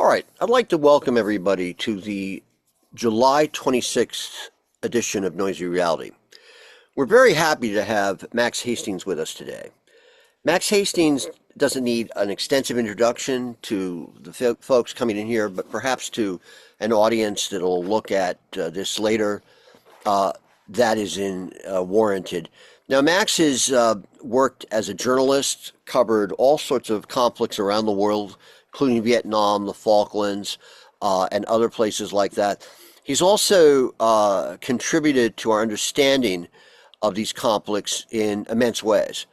All right, I'd like to welcome everybody to the July 26th edition of Noisy Reality. We're very happy to have Max Hastings with us today. Max Hastings doesn't need an extensive introduction to the folks coming in here, but perhaps to an audience that'll look at this later. Uh, that is warranted. Now, Max has worked as a journalist, covered all sorts of conflicts around the world, including Vietnam, the Falklands, and other places like that. He's also contributed to our understanding of these conflicts in immense ways.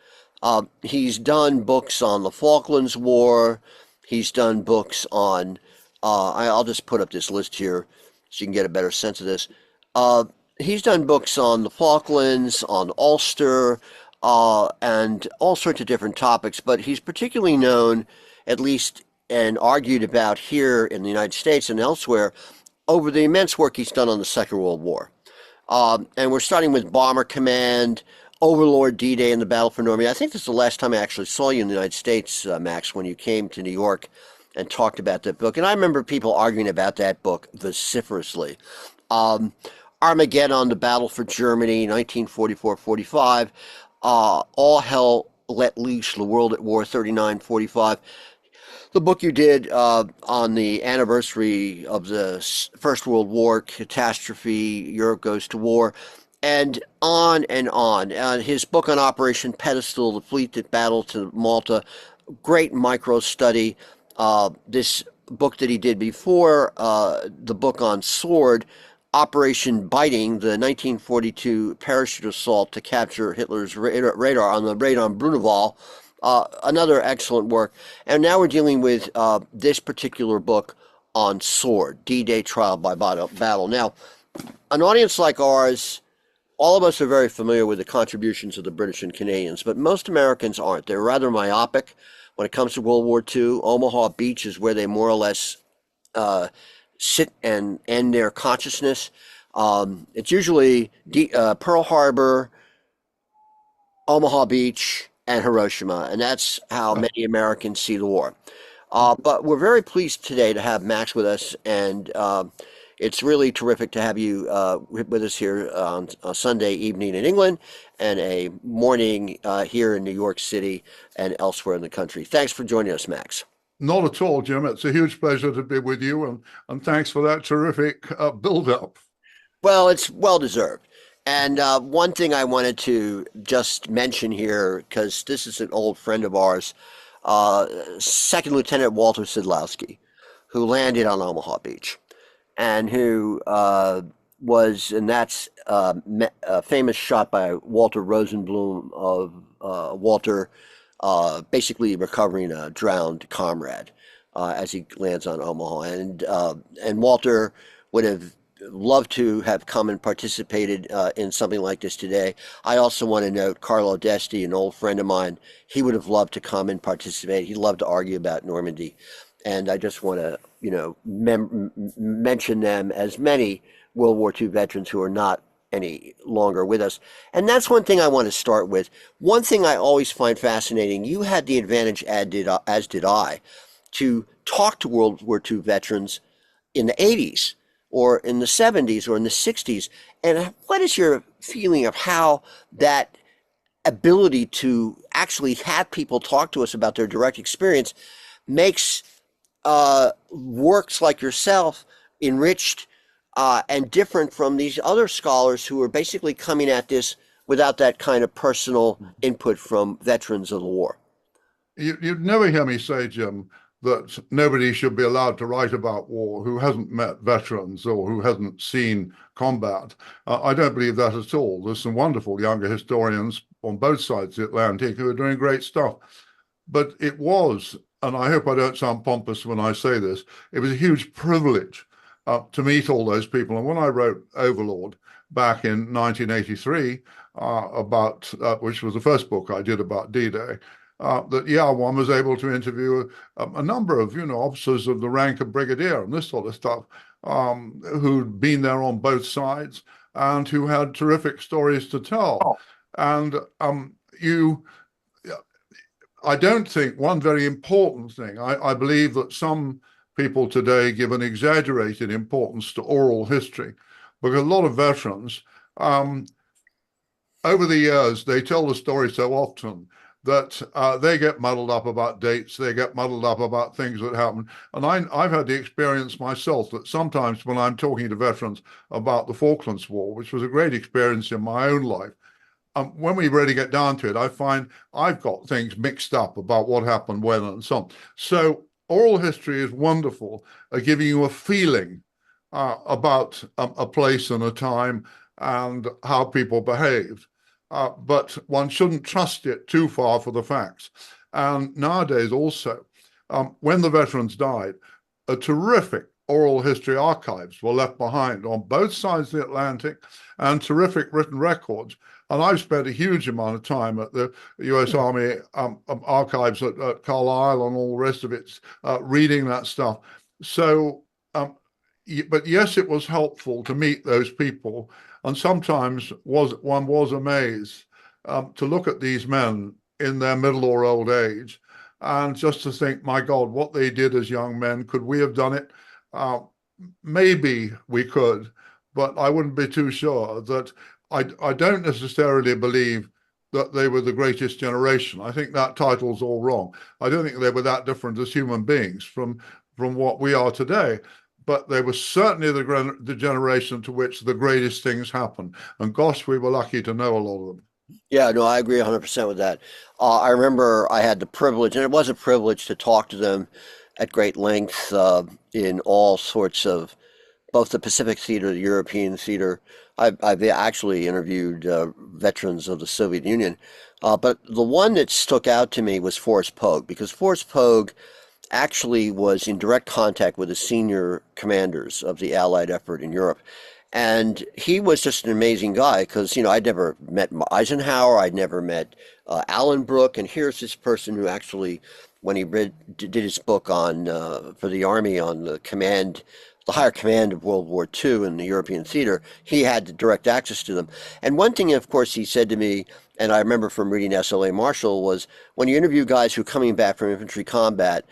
He's done books on the Falklands War. He's done books on, I'll just put up this list here so you can get a better sense of this. Uh, he's done books on the Falklands, on Ulster, and all sorts of different topics, but he's particularly known, at least and argued about here in the United States and elsewhere, over the immense work he's done on the Second World War. And we're starting with Bomber Command, Overlord D-Day, and the Battle for Normandy. I think this is the last time I actually saw you in the United States, Max, when you came to New York and talked about that book. And I remember people arguing about that book vociferously. Um, Armageddon, the Battle for Germany, 1944-45. All Hell Let Loose, the World at War, 39-45. The book you did on the anniversary of the First World War, Catastrophe, Europe Goes to War, and on and on. His book on Operation Pedestal, The Fleet That Battled to Malta, great micro study. This book that he did before, the book on Sword, Operation Biting, the 1942 parachute assault to capture Hitler's radar on the raid on Bruneval, another excellent work. And now we're dealing with this particular book on Sword, D-Day Trial by Battle. Now, an audience like ours, all of us are very familiar with the contributions of the British and Canadians, but most Americans aren't. They're rather myopic when it comes to World War II. Omaha Beach is where they more or less sit and end their consciousness. It's usually Pearl Harbor, Omaha Beach, and Hiroshima, and that's how many Americans see the war. But we're very pleased today to have Max with us, and it's really terrific to have you with us here on a Sunday evening in England and a morning here in New York City and elsewhere in the country. Thanks for joining us, Max. Not at all, Jim. It's a huge pleasure to be with you, and thanks for that terrific build-up. Well, it's well deserved. And one thing I wanted to just mention here, because this is an old friend of ours, Second Lieutenant Walter Sidlowski, who landed on Omaha Beach, and who and that's a famous shot by Walter Rosenblum of Walter basically recovering a drowned comrade as he lands on Omaha. And Walter would have loved to have come and participated in something like this today. I also want to note Carlo Desti, an old friend of mine. He would have loved to come and participate. He loved to argue about Normandy. And I just want to, mention them as many World War II veterans who are not any longer with us. And that's one thing I want to start with. One thing I always find fascinating, you had the advantage, as did I, to talk to World War II veterans in the 80s or in the 70s or in the 60s. And what is your feeling of how that ability to actually have people talk to us about their direct experience makes works like yourself enriched and different from these other scholars who are basically coming at this without that kind of personal input from veterans of the war? You'd never hear me say, Jim, that nobody should be allowed to write about war who hasn't met veterans or who hasn't seen combat. I don't believe that at all. There's some wonderful younger historians on both sides of the Atlantic who are doing great stuff. But it was, and I hope I don't sound pompous when I say this, it was a huge privilege to meet all those people. And when I wrote Overlord back in 1983, which was the first book I did about D-Day, one was able to interview a number of, officers of the rank of brigadier and this sort of stuff, who'd been there on both sides and who had terrific stories to tell. And I don't think one very important thing, I believe that some people today give an exaggerated importance to oral history, because a lot of veterans, over the years, they tell the story so often that they get muddled up about dates, they get muddled up about things that happen. And I've had the experience myself that sometimes when I'm talking to veterans about the Falklands War, which was a great experience in my own life, when we really get down to it, I find I've got things mixed up about what happened when and so on. So oral history is wonderful at giving you a feeling about a place and a time and how people behaved. But one shouldn't trust it too far for the facts. And nowadays also, when the veterans died, a terrific oral history archives were left behind on both sides of the Atlantic, and terrific written records. And I've spent a huge amount of time at the US Army archives at Carlisle and all the rest of it, reading that stuff. So, but yes, it was helpful to meet those people. And sometimes one was amazed to look at these men in their middle or old age and just to think, my God, what they did as young men, could we have done it? Maybe we could, but I wouldn't be too sure. That I don't necessarily believe that they were the greatest generation. I think that title's all wrong. I don't think they were that different as human beings from what we are today. But they were certainly the generation to which the greatest things happened. And gosh, we were lucky to know a lot of them. Yeah, no, I agree 100% with that. I remember I had the privilege, and it was a privilege to talk to them at great length in all sorts of both the Pacific theater, the European theater. I've actually interviewed veterans of the Soviet Union, but the one that stuck out to me was Forrest Pogue, because Forrest Pogue actually was in direct contact with the senior commanders of the Allied effort in Europe. And he was just an amazing guy because, I'd never met Eisenhower, I'd never met Alan Brooke, and here's this person who actually, when he did his book on for the Army on the higher command of World War II in the European theater, he had direct access to them. And one thing, of course, he said to me, and I remember from reading S.L.A. Marshall, was when you interview guys who are coming back from infantry combat,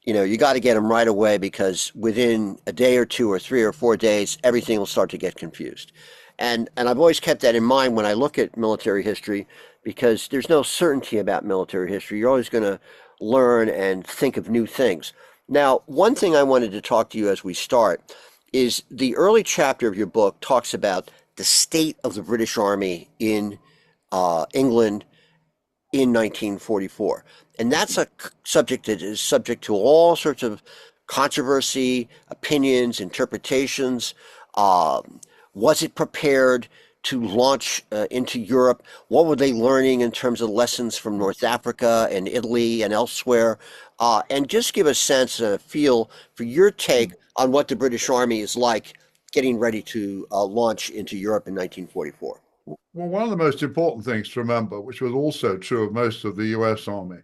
you got to get them right away because within a day or two or 3 or 4 days, everything will start to get confused. And I've always kept that in mind when I look at military history, because there's no certainty about military history. You're always going to learn and think of new things. Now, one thing I wanted to talk to you as we start is the early chapter of your book talks about the state of the British Army in England in 1944. And that's a subject that is subject to all sorts of controversy, opinions, interpretations. Was it prepared to launch into Europe? What were they learning in terms of lessons from North Africa and Italy and elsewhere? And just give a sense, a feel for your take on what the British Army is like getting ready to launch into Europe in 1944. Well, one of the most important things to remember, which was also true of most of the US Army,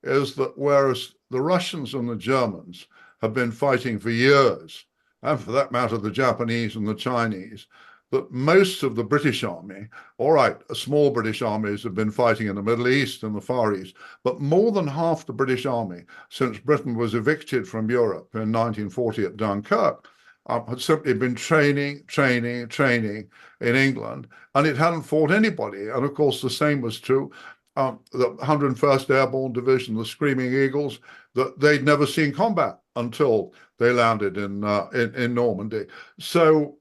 is that whereas the Russians and the Germans have been fighting for years, and for that matter, the Japanese and the Chinese, that most of the British Army, all right, small British armies have been fighting in the Middle East and the Far East, but more than half the British Army, since Britain was evicted from Europe in 1940 at Dunkirk, had simply been training in England, and it hadn't fought anybody. And of course, the same was true. The 101st Airborne Division, the Screaming Eagles, that they'd never seen combat until they landed in Normandy. So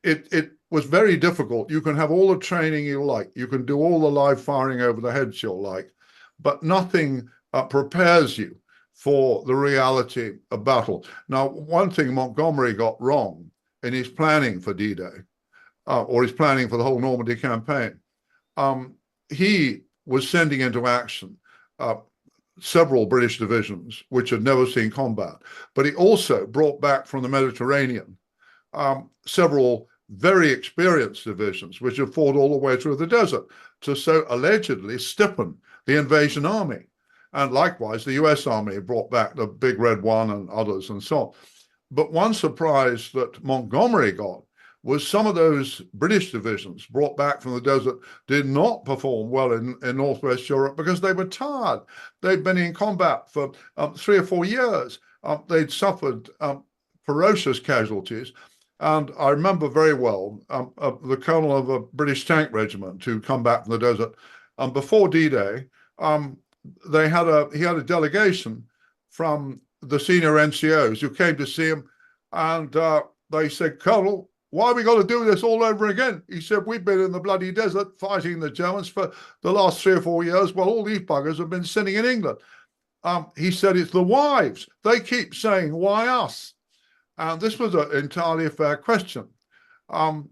it was very difficult. You can have all the training you like, you can do all the live firing over the heads you like, but nothing prepares you for the reality of battle. Now, one thing Montgomery got wrong in his planning for D-Day, or his planning for the whole Normandy campaign, he was sending into action several British divisions which had never seen combat, but he also brought back from the Mediterranean several very experienced divisions which had fought all the way through the desert to so allegedly stiffen the invasion army. And likewise, the US Army brought back the Big Red One and others and so on. But one surprise that Montgomery got was some of those British divisions brought back from the desert did not perform well in Northwest Europe because they were tired. They'd been in combat for 3 or 4 years. they'd suffered ferocious casualties. And I remember very well the colonel of a British tank regiment who'd come back from the desert. And before D-Day, he had a delegation from the senior NCOs who came to see him, and they said, "Colonel, why are we got to do this all over again?" He said, "We've been in the bloody desert fighting the Germans for the last 3 or 4 years, while all these buggers have been sitting in England." He said, "It's the wives. They keep saying, why us?" And this was an entirely fair question. And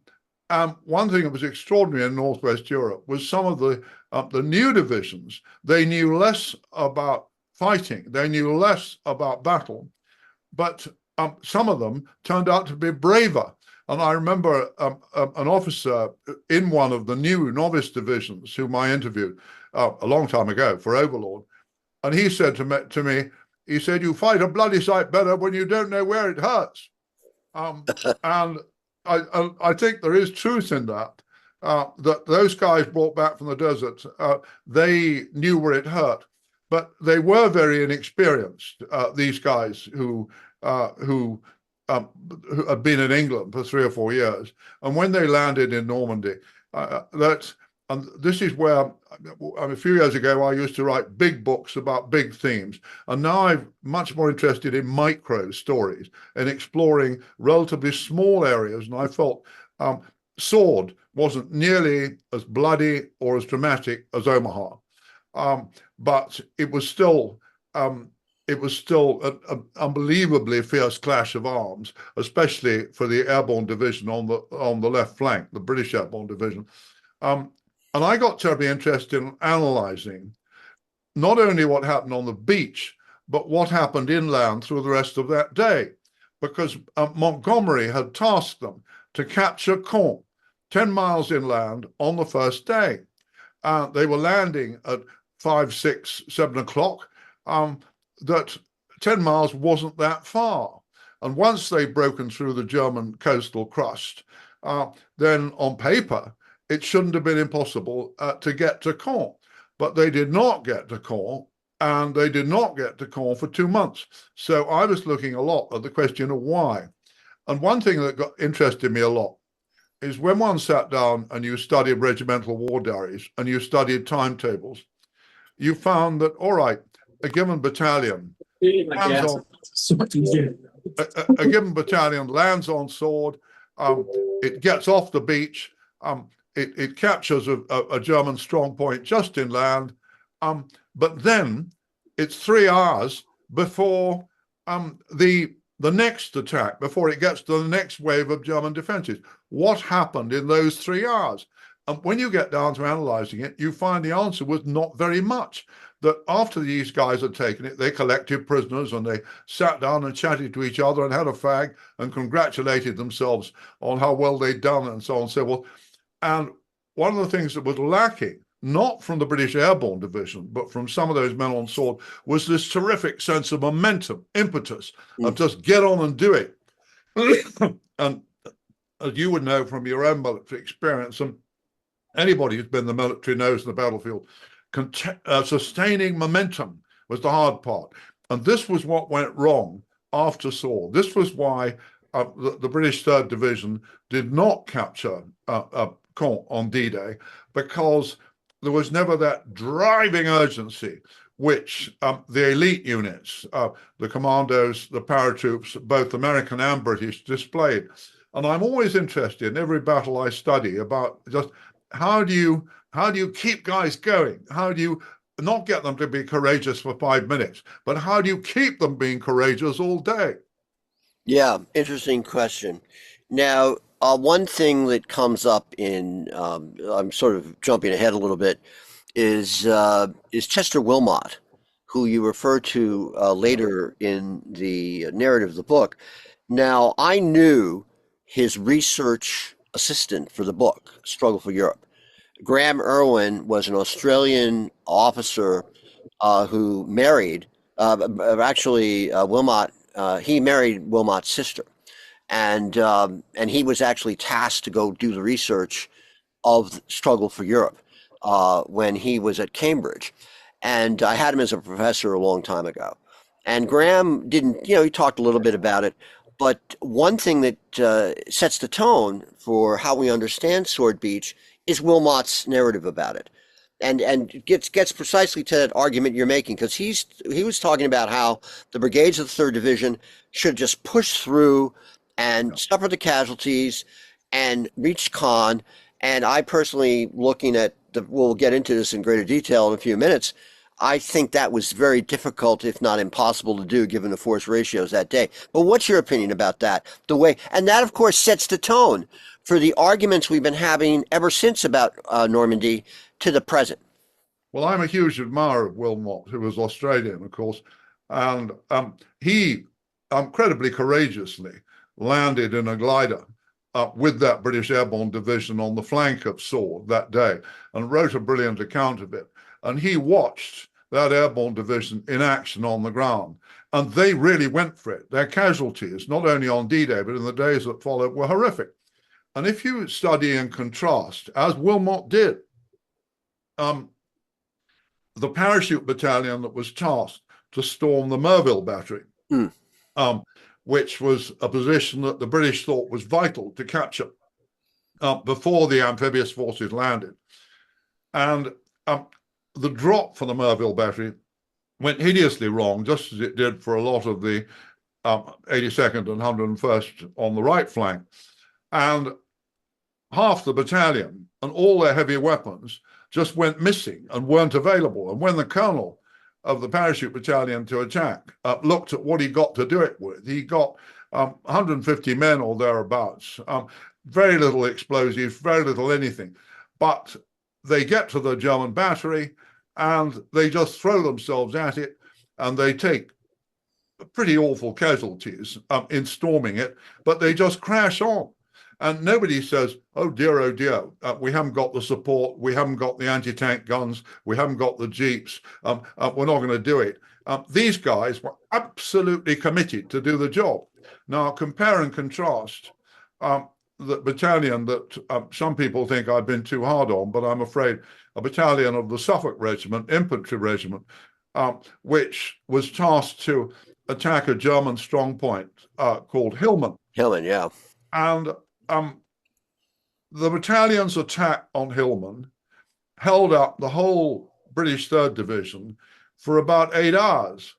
one thing that was extraordinary in Northwest Europe was some of the new divisions. They knew less about fighting. They knew less about battle, but some of them turned out to be braver. And I remember an officer in one of the new novice divisions whom I interviewed a long time ago for Overlord. And he said to me, he said, "You fight a bloody sight better when you don't know where it hurts." And I think there is truth in that, that those guys brought back from the desert, they knew where it hurt, but they were very inexperienced, these guys who had been in England for 3 or 4 years. And when they landed in Normandy, and this is where, a few years ago, I used to write big books about big themes. And now I'm much more interested in micro stories and exploring relatively small areas. And I felt Sword wasn't nearly as bloody or as dramatic as Omaha. But it was still an unbelievably fierce clash of arms, especially for the airborne division on the left flank, the British airborne division. And I got terribly interested in analyzing not only what happened on the beach, but what happened inland through the rest of that day, because Montgomery had tasked them to capture Caen, 10 miles inland on the first day. They were landing at 5, 6, 7 o'clock. That 10 miles wasn't that far. And once they'd broken through the German coastal crust, then on paper, it shouldn't have been impossible to get to Caen. But they did not get to Caen, and they did not get to Caen for 2 months. So I was looking a lot at the question of why. And one thing that interested me a lot is when one sat down and you studied regimental war diaries and you studied timetables, you found that, all right, a given battalion lands on, a given battalion lands on Sword, it gets off the beach, it captures a German strong point just inland, but then it's 3 hours before the next attack, before it gets to the next wave of German defenses. What happened in those 3 hours? And when you get down to analyzing it, you find the answer was not very much. That after these guys had taken it, they collected prisoners and they sat down and chatted to each other and had a fag and congratulated themselves on how well they'd done and so on and so forth. And one of the things that was lacking, not from the British Airborne Division, but from some of those men on Sword, was this terrific sense of momentum, impetus, of just get on and do it. And as you would know from your own military experience, and anybody who's been in the military knows in the battlefield, sustaining momentum was the hard part. And this was what went wrong after Sword. This was why the British 3rd Division did not capture Caen on D-Day, because there was never that driving urgency which the elite units, the commandos, the paratroops, both American and British, displayed. And I'm always interested in every battle I study about just how do you keep guys going? How do you not get them to be courageous for 5 minutes, but how do you keep them being courageous all day? Yeah, interesting question. Now, one thing that comes up in, I'm sort of jumping ahead a little bit, is Chester Wilmot, who you refer to later in the narrative of the book. Now, I knew his research assistant for the book, Struggle for Europe. Graham Irwin was an Australian officer who married, Wilmot. He married Wilmot's sister, and he was actually tasked to go do the research of Struggle for Europe when he was at Cambridge, and I had him as a professor a long time ago. And Graham didn't, he talked a little bit about it, but one thing that sets the tone for how we understand Sword Beach is Wilmot's narrative about it, and gets precisely to that argument you're making, because he was talking about how the brigades of the Third Division should just push through and Yeah. suffer the casualties and reach Caen. And I personally, looking at we'll get into this in greater detail in a few minutes. I think that was very difficult, if not impossible to do, given the force ratios that day. But what's your opinion about that? And that, of course, sets the tone for the arguments we've been having ever since about Normandy to the present. Well, I'm a huge admirer of Wilmot, who was Australian, of course, and he incredibly courageously landed in a glider with that British Airborne Division on the flank of Sword that day and wrote a brilliant account of it. And he watched that airborne division in action on the ground. And they really went for it. Their casualties, not only on D-Day, but in the days that followed, were horrific. And if you study and contrast, as Wilmot did, the parachute battalion that was tasked to storm the Merville battery, which was a position that the British thought was vital to capture before the amphibious forces landed. And the drop for the Merville battery went hideously wrong, just as it did for a lot of the 82nd and 101st on the right flank. And half the battalion and all their heavy weapons just went missing and weren't available. And when the colonel of the parachute battalion to attack looked at what he got to do it with, he got 150 men or thereabouts, very little explosives, very little anything. But they get to the German battery and they just throw themselves at it, and they take pretty awful casualties in storming it, but they just crash on. And nobody says, oh dear, we haven't got the support, we haven't got the anti-tank guns, we haven't got the jeeps, we're not going to do it. These guys were absolutely committed to do the job. Now, compare and contrast the battalion that some people think I've been too hard on, but I'm afraid a battalion of the Suffolk Regiment, infantry regiment, which was tasked to attack a German strong point called Hillman. Hillman, yeah. And the battalion's attack on Hillman held up the whole British Third Division for about 8 hours.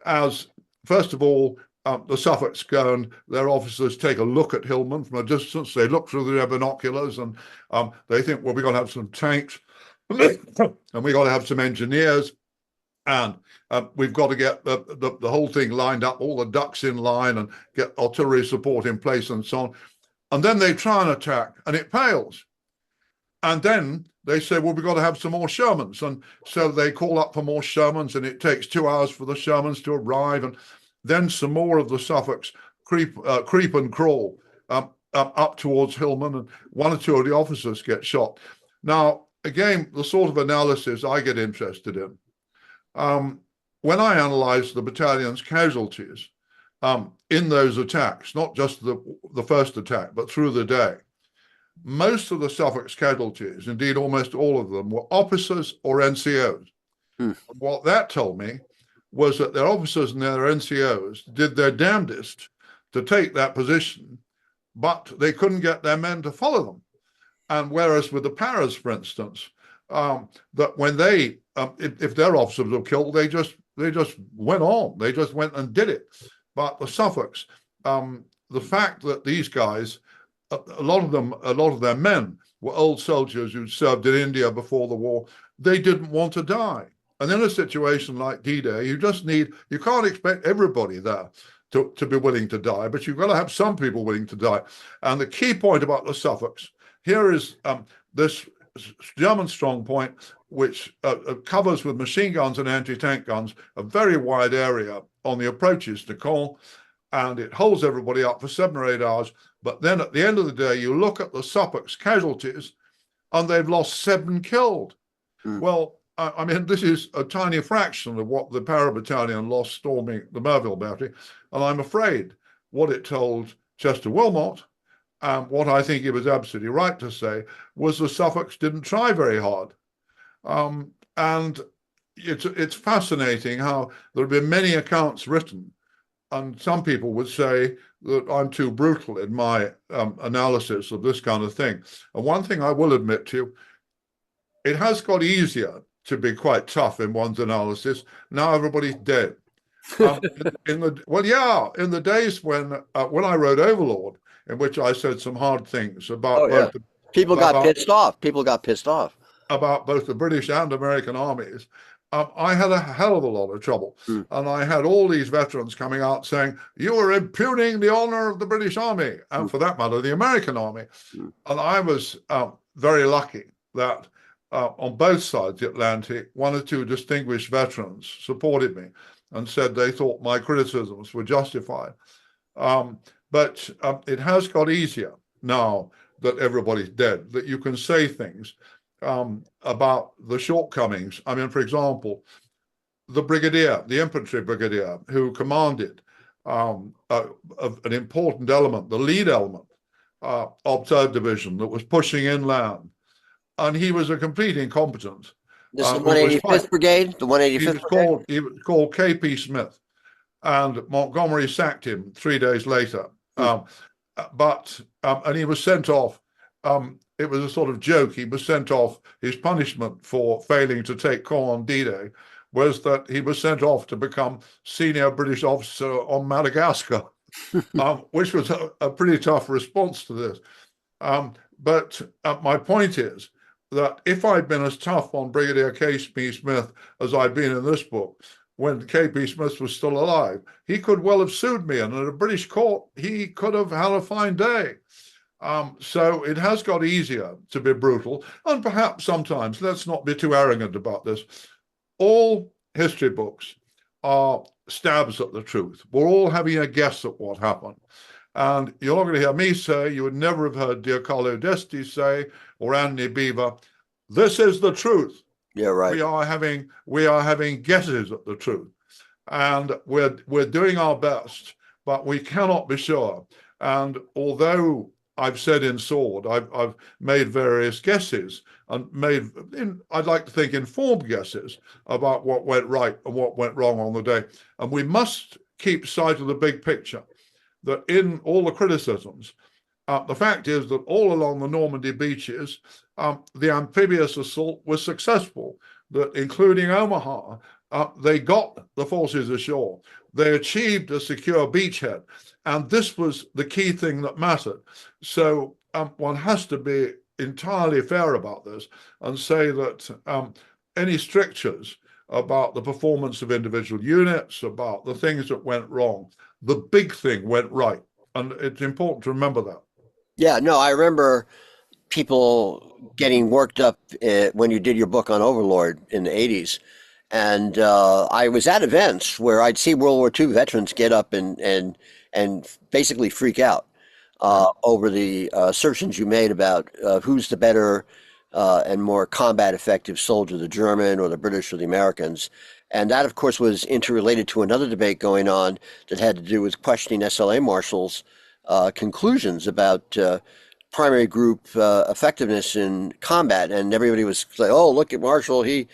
As, first of all, the Suffolks go and their officers take a look at Hillman from a distance. They look through their binoculars and they think, well, we've got to have some tanks and we've got to have some engineers, and we've got to get the whole thing lined up, all the ducks in line, and get artillery support in place and so on. And then they try and attack and it fails. And then they say, well, we've got to have some more Shermans. And so they call up for more Shermans, and it takes 2 hours for the Shermans to arrive. And then some more of the Suffolks creep and crawl up towards Hillman, and 1 or 2 of the officers get shot. Now, again, the sort of analysis I get interested in, when I analyze the battalion's casualties in those attacks, not just the first attack, but through the day, most of the Suffolk's casualties, indeed almost all of them, were officers or NCOs. What that told me was that their officers and their NCOs did their damnedest to take that position, but they couldn't get their men to follow them. And whereas with the Paras, for instance, that when they, if their officers were killed, they just went on. They just went and did it. But the Suffolks, the fact that these guys, a lot of their men were old soldiers who served in India before the war, they didn't want to die. And in a situation like D-Day, you can't expect everybody there to be willing to die, but you've got to have some people willing to die. And the key point about the Suffolks, here is this German strong point, which covers with machine guns and anti-tank guns a very wide area on the approaches to Caen, and it holds everybody up for 7 or 8 hours. But then at the end of the day, you look at the Suffolk's casualties, and they've lost 7 killed. Well, I mean, this is a tiny fraction of what the Para Battalion lost storming the Merville battery. And I'm afraid what it told Chester Wilmot, what I think he was absolutely right to say, was the Suffolks didn't try very hard. And it's fascinating how there have been many accounts written, and some people would say that I'm too brutal in my analysis of this kind of thing. And one thing I will admit to you, it has got easier to be quite tough in one's analysis. Now everybody's dead. In the days when I wrote Overlord, in which I said some hard things Oh about yeah. People got about pissed off. People got pissed off. about both the British and American armies, I had a hell of a lot of trouble. Mm. And I had all these veterans coming out saying, you are impugning the honor of the British Army, and for that matter, the American Army. Mm. And I was very lucky that on both sides of the Atlantic, one or two distinguished veterans supported me and said they thought my criticisms were justified. But it has got easier now that everybody's dead, that you can say things about the shortcomings. I mean, for example, the infantry brigadier who commanded an important element, the lead element of 3rd Division that was pushing inland, and he was a complete incompetent. This is the 185th Brigade, the 185th Brigade? He was called K.P. Smith, and Montgomery sacked him 3 days later. And he was sent off. It was a sort of joke. He was sent off. His punishment for failing to take Caen on D-Day was that he was sent off to become senior British officer on Madagascar, which was a pretty tough response to this. But my point is that if I'd been as tough on Brigadier K.P. Smith as I've been in this book, when K.P. Smith was still alive, he could well have sued me, and at a British court, he could have had a fine day. So it has got easier to be brutal, and perhaps sometimes, let's not be too arrogant about this, all history books are stabs at the truth. We're all having a guess at what happened. And you're not going to hear me say, you would never have heard dear Carlo Desti say, or Anthony Beaver, this is the truth. Yeah, right. We are having guesses at the truth. And we're doing our best, but we cannot be sure. And although I've said in Sword, I've made various guesses and I'd like to think, informed guesses about what went right and what went wrong on the day. And we must keep sight of the big picture, that in all the criticisms, the fact is that all along the Normandy beaches, the amphibious assault was successful, that including Omaha, they got the forces ashore. They achieved a secure beachhead. And this was the key thing that mattered. So one has to be entirely fair about this and say that any strictures about the performance of individual units, about the things that went wrong, the big thing went right. And it's important to remember that. Yeah, no, I remember people getting worked up when you did your book on Overlord in the 80s. And I was at events where I'd see World War II veterans get up and basically freak out over the assertions you made about who's the better and more combat effective soldier, the German or the British or the Americans. And that, of course, was interrelated to another debate going on that had to do with questioning SLA marshals' conclusions about primary group effectiveness in combat. And everybody was like, oh, look at Marshall, he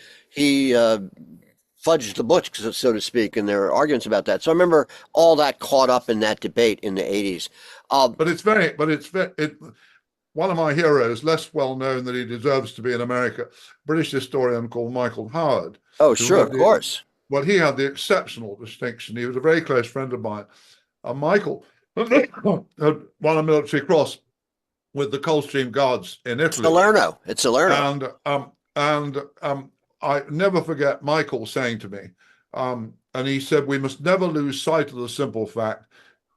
fudged the books, so to speak, and there were arguments about that. So I remember all that caught up in that debate in the 80s. One of my heroes, less well known that he deserves to be in America, British historian called Michael Howard. Oh, sure, of course. Well, he had the exceptional distinction. He was a very close friend of mine. Michael had won a military cross with the Coldstream Guards in Italy. It's Salerno. And I never forget Michael saying to me, and he said, we must never lose sight of the simple fact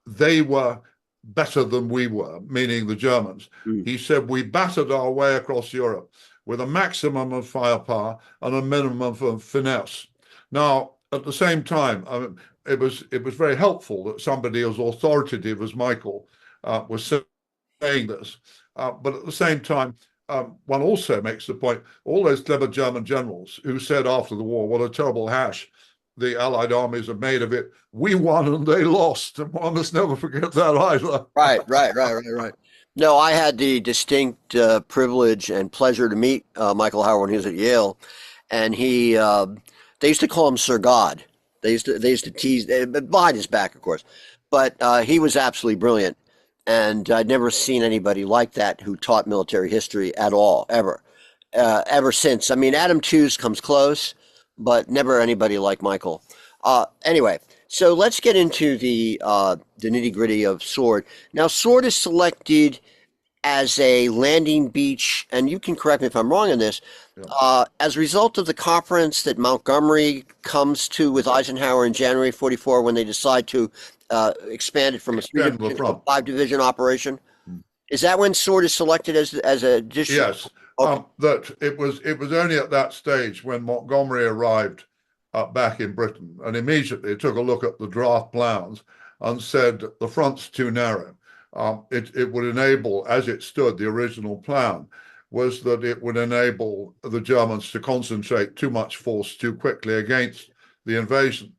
they were better than we were, meaning the Germans. He said, we battered our way across Europe with a maximum of firepower and a minimum of finesse. Now, at the same time, it was very helpful that somebody as authoritative as Michael was saying this. But at the same time, one also makes the point, all those clever German generals who said after the war, what a terrible hash the Allied armies have made of it. We won and they lost. And one must never forget that either. Right. No, I had the distinct privilege and pleasure to meet Michael Howard when he was at Yale. And he They used to call him Sir God. They used to tease behind his back, of course, but he was absolutely brilliant, and I'd never seen anybody like that who taught military history at all, ever since. I mean, Adam Tooze comes close, but never anybody like Michael. Anyway, so let's get into the nitty gritty of Sword. Now, Sword is selected as a landing beach, and you can correct me if I'm wrong on this, as a result of the conference that Montgomery comes to with Eisenhower in January 44 when they decide to expand it from a three-division to a five-division operation. Is that when Sword is selected as a additional? Yes. That it was only at that stage when Montgomery arrived back in Britain and immediately took a look at the draft plans and said the front's too narrow. It would enable, as it stood, the original plan was that it would enable the Germans to concentrate too much force too quickly against the invasion.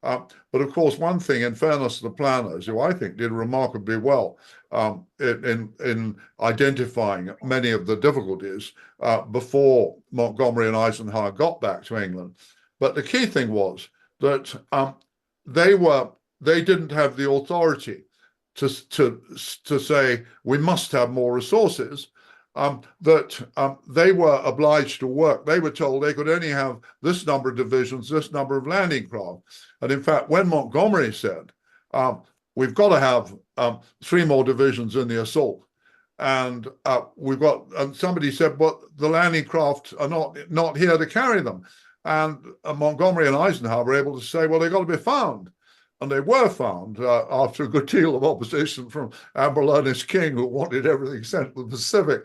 But of course, one thing, in fairness to the planners, who I think did remarkably well in identifying many of the difficulties before Montgomery and Eisenhower got back to England. But the key thing was that they didn't have the authority to say we must have more resources. They were obliged to work. They were told they could only have this number of divisions, this number of landing craft. And in fact, when Montgomery said, we've got to have 3 more divisions in the assault, and somebody said, well, the landing craft are not here to carry them. And Montgomery and Eisenhower were able to say, well, they've got to be found. And they were found after a good deal of opposition from Admiral Ernest King, who wanted everything sent to the Pacific.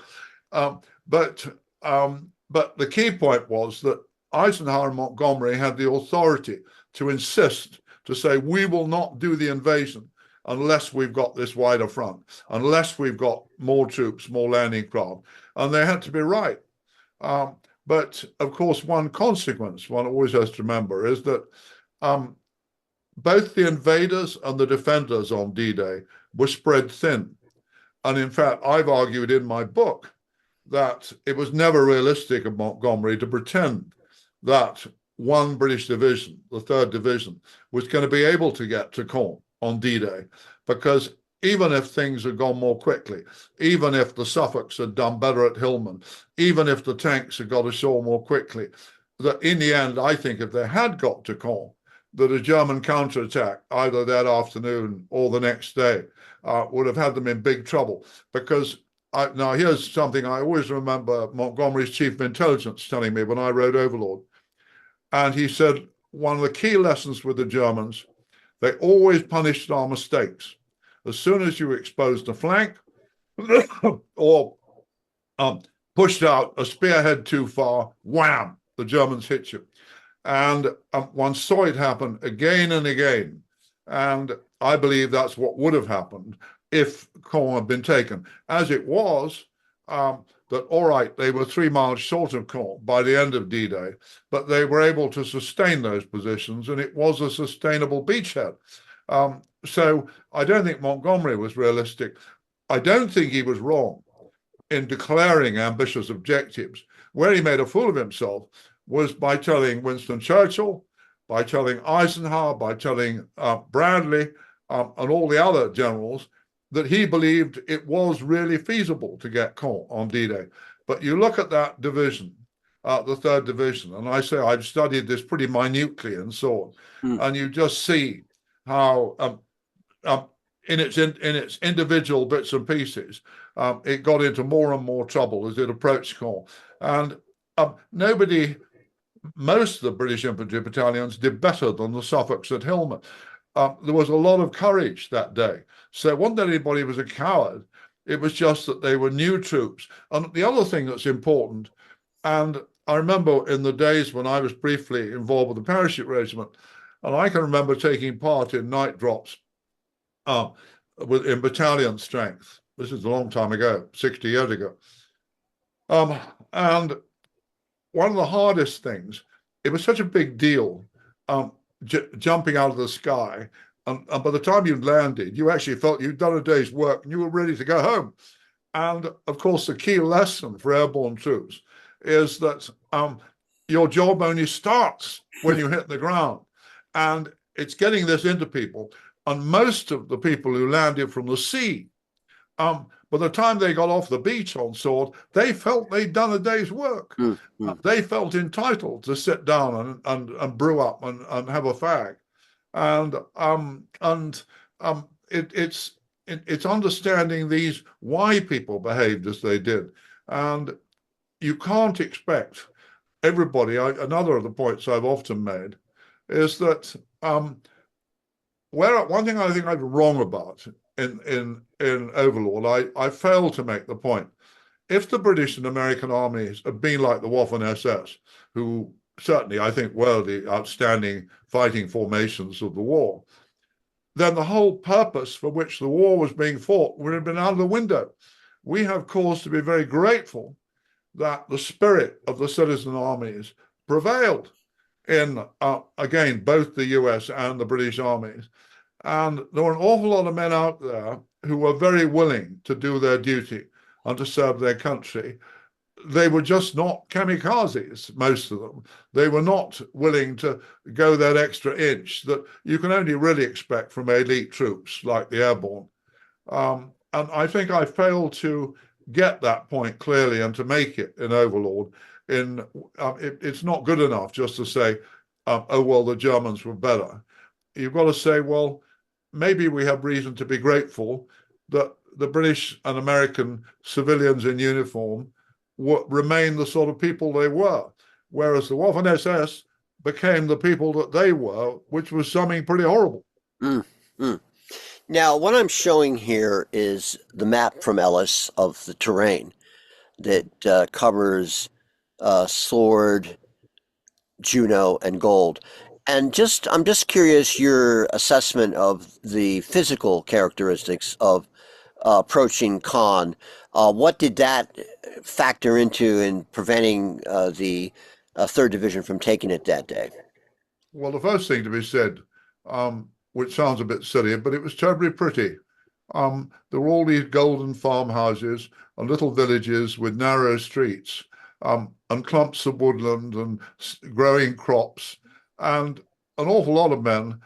But the key point was that Eisenhower and Montgomery had the authority to insist, to say, we will not do the invasion unless we've got this wider front, unless we've got more troops, more landing craft. And they had to be right. But of course, one consequence one always has to remember is that both the invaders and the defenders on D-Day were spread thin. And in fact, I've argued in my book that it was never realistic of Montgomery to pretend that one British division, the 3rd Division, was going to be able to get to Caen on D-Day, because even if things had gone more quickly, even if the Suffolks had done better at Hillman, even if the tanks had got ashore more quickly, that in the end, I think if they had got to Caen, that a German counterattack, either that afternoon or the next day, would have had them in big trouble. Because now here's something I always remember Montgomery's chief of intelligence telling me when I wrote Overlord. And he said, one of the key lessons with the Germans, they always punished our mistakes. As soon as you exposed a flank or pushed out a spearhead too far, wham, the Germans hit you. And one saw it happen again and again. And I believe that's what would have happened if Caen had been taken. As it was, that all right, they were 3 miles short of Caen by the end of D-Day, but they were able to sustain those positions, and it was a sustainable beachhead. So I don't think Montgomery was realistic. I don't think he was wrong in declaring ambitious objectives. Where he made a fool of himself was by telling Winston Churchill, by telling Eisenhower, by telling Bradley, and all the other generals that he believed it was really feasible to get Caen on D-Day. But you look at that division, the 3rd Division, and I say I've studied this pretty minutely and so on, and you just see how in its individual bits and pieces, it got into more and more trouble as it approached Caen. And most of the British infantry battalions did better than the Suffolks at Hillman. There was a lot of courage that day. So it wasn't that anybody was a coward. It was just that they were new troops. And the other thing that's important, and I remember in the days when I was briefly involved with the parachute regiment, and I can remember taking part in night drops in battalion strength. This is a long time ago, 60 years ago. And one of the hardest things, it was such a big deal jumping out of the sky. And by the time you'd landed, you actually felt you'd done a day's work and you were ready to go home. And of course, the key lesson for airborne troops is that your job only starts when you hit the ground. And it's getting this into people. And most of the people who landed from the sea, by the time they got off the beach on Sword, they felt they'd done a day's work. They felt entitled to sit down and brew up and have a fag. And it's understanding these why people behaved as they did. And you can't expect everybody. Another of the points I've often made is that one thing I think I'm wrong about in Overlord, I failed to make the point. If the British and American armies had been like the Waffen SS, who certainly I think were the outstanding fighting formations of the war, then the whole purpose for which the war was being fought would have been out of the window. We have cause to be very grateful that the spirit of the citizen armies prevailed in, again, both the US and the British armies. And there were an awful lot of men out there who were very willing to do their duty and to serve their country. They were just not kamikazes, most of them. They were not willing to go that extra inch that you can only really expect from elite troops like the airborne. And I think I failed to get that point clearly and to make it in Overlord. It's not good enough just to say, oh, well, the Germans were better. You've got to say, well, maybe we have reason to be grateful that the British and American civilians in uniform remain the sort of people they were, whereas the Waffen SS became the people that they were, which was something pretty horrible. Now, what I'm showing here is the map from Ellis of the terrain that covers Sword, Juno, and Gold. And I'm just curious your assessment of the physical characteristics of approaching Caen. What did that factor into in preventing the 3rd Division from taking it that day? Well, the first thing to be said, which sounds a bit silly, but it was terribly pretty. There were all these golden farmhouses and little villages with narrow streets, and clumps of woodland and growing crops. And an awful lot of men,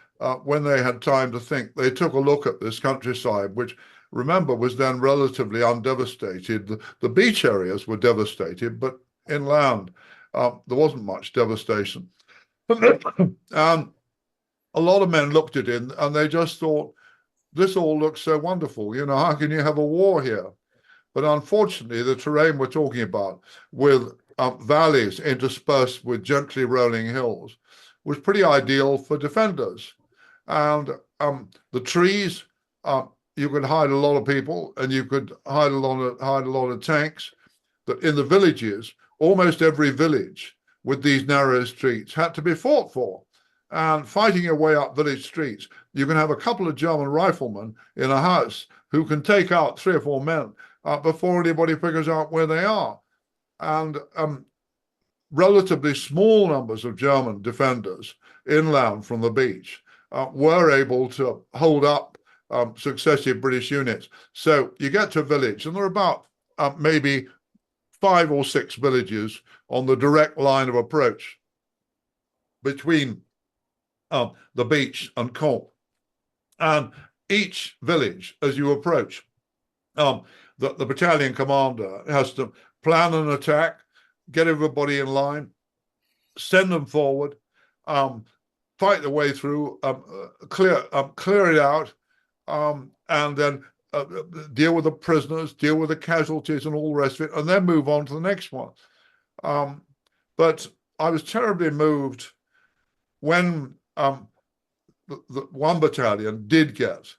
when they had time to think, they took a look at this countryside, which, remember, was then relatively undevastated. The beach areas were devastated, but inland, there wasn't much devastation. And a lot of men looked at it and they just thought, this all looks so wonderful. You know, how can you have a war here? But unfortunately, the terrain we're talking about, with valleys interspersed with gently rolling hills, was pretty ideal for defenders. And the trees, you could hide a lot of people, and you could hide a lot of tanks. That in the villages, almost every village with these narrow streets had to be fought for. And fighting your way up village streets, you can have a couple of German riflemen in a house who can take out 3 or 4 men before anybody figures out where they are. And relatively small numbers of German defenders inland from the beach were able to hold up successive British units. So you get to a village, and there are about maybe 5 or 6 villages on the direct line of approach between the beach and Caen. And each village, as you approach, the battalion commander has to plan an attack, get everybody in line, send them forward, fight their way through, clear it out, and then deal with the prisoners, deal with the casualties and all the rest of it, and then move on to the next one. But I was terribly moved when the one battalion did get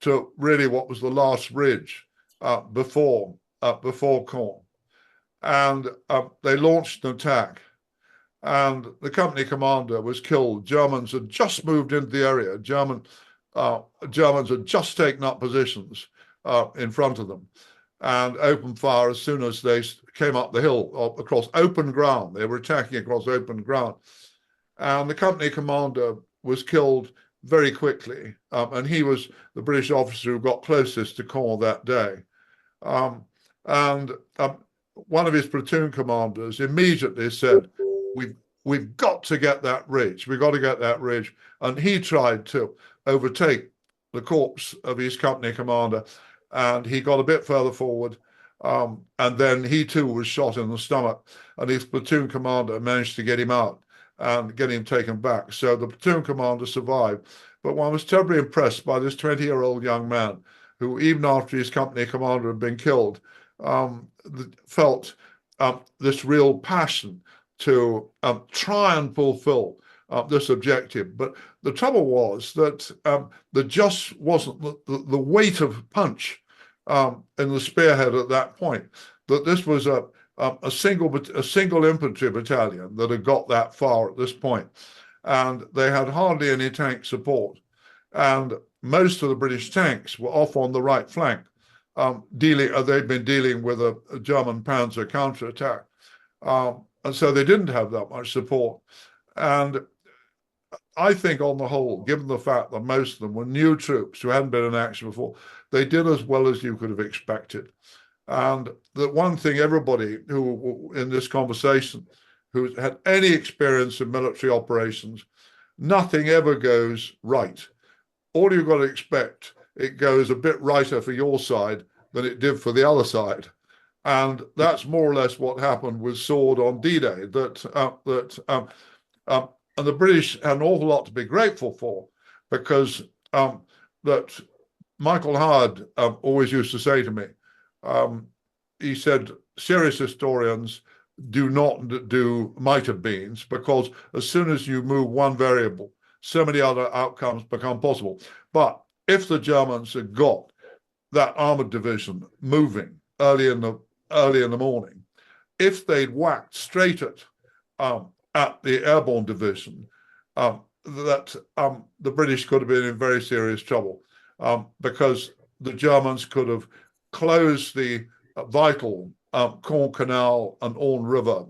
to really what was the last ridge before Caen. And they launched an attack, and the company commander was killed. Germans had just moved into the area. Germans had just taken up positions in front of them and opened fire as soon as they came up the hill across open ground. They were attacking across open ground. And the company commander was killed very quickly. And he was the British officer who got closest to Caen that day. And one of his platoon commanders immediately said, we've got to get that ridge. We've got to get that ridge. And he tried to overtake the corpse of his company commander, and he got a bit further forward. And then he too was shot in the stomach, and his platoon commander managed to get him out and get him taken back. So the platoon commander survived. But one was terribly impressed by this 20-year-old young man who, even after his company commander had been killed, felt this real passion to try and fulfill this objective. But the trouble was that there just wasn't the weight of punch in the spearhead at that point, that this was a single infantry battalion that had got that far at this point, and they had hardly any tank support, and most of the British tanks were off on the right flank, they'd been dealing with a German Panzer counterattack, and so they didn't have that much support. And I think on the whole, given the fact that most of them were new troops who hadn't been in action before, they did as well as you could have expected. And the one thing everybody who in this conversation who had any experience in military operations, nothing ever goes right. All you've got to expect, it goes a bit righter for your side than it did for the other side. And that's more or less what happened with Sword on D-Day, and the British had an awful lot to be grateful for, because that Michael Howard always used to say to me, he said, serious historians do not do might have beens, because as soon as you move one variable, so many other outcomes become possible. But if the Germans had got that armored division moving early in the morning, if they'd whacked straight at the airborne division, the British could have been in very serious trouble, because the Germans could have closed the vital Caen Canal and Orne River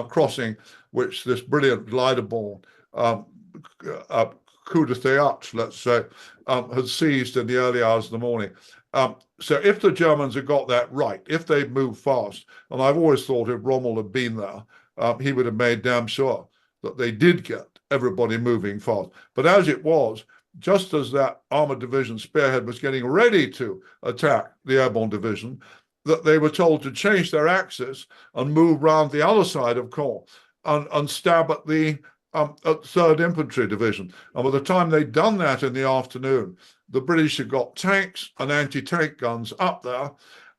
crossing, which this brilliant glider-borne coup de théâtre, let's say, had seized in the early hours of the morning. So if the Germans had got that right, if they'd moved fast, and I've always thought if Rommel had been there, he would have made damn sure that they did get everybody moving fast. But as it was, just as that armored division spearhead was getting ready to attack the airborne division, that they were told to change their axis and move round the other side of Caen and stab at the 3rd Infantry Division. And by the time they'd done that in the afternoon, the British had got tanks and anti-tank guns up there,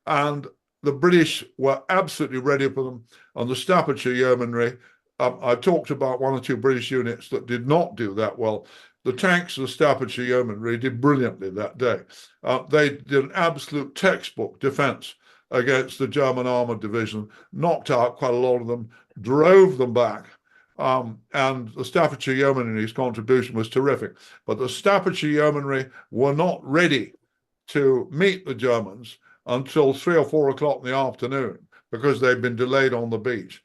and the British were absolutely ready for them. And the Staffordshire Yeomanry, I talked about one or two British units that did not do that well. The tanks of the Staffordshire Yeomanry did brilliantly that day. They did an absolute textbook defense against the German armored division, knocked out quite a lot of them, drove them back. And the Staffordshire Yeomanry's contribution was terrific. But the Staffordshire Yeomanry were not ready to meet the Germans until 3 or 4 o'clock in the afternoon, because they'd been delayed on the beach.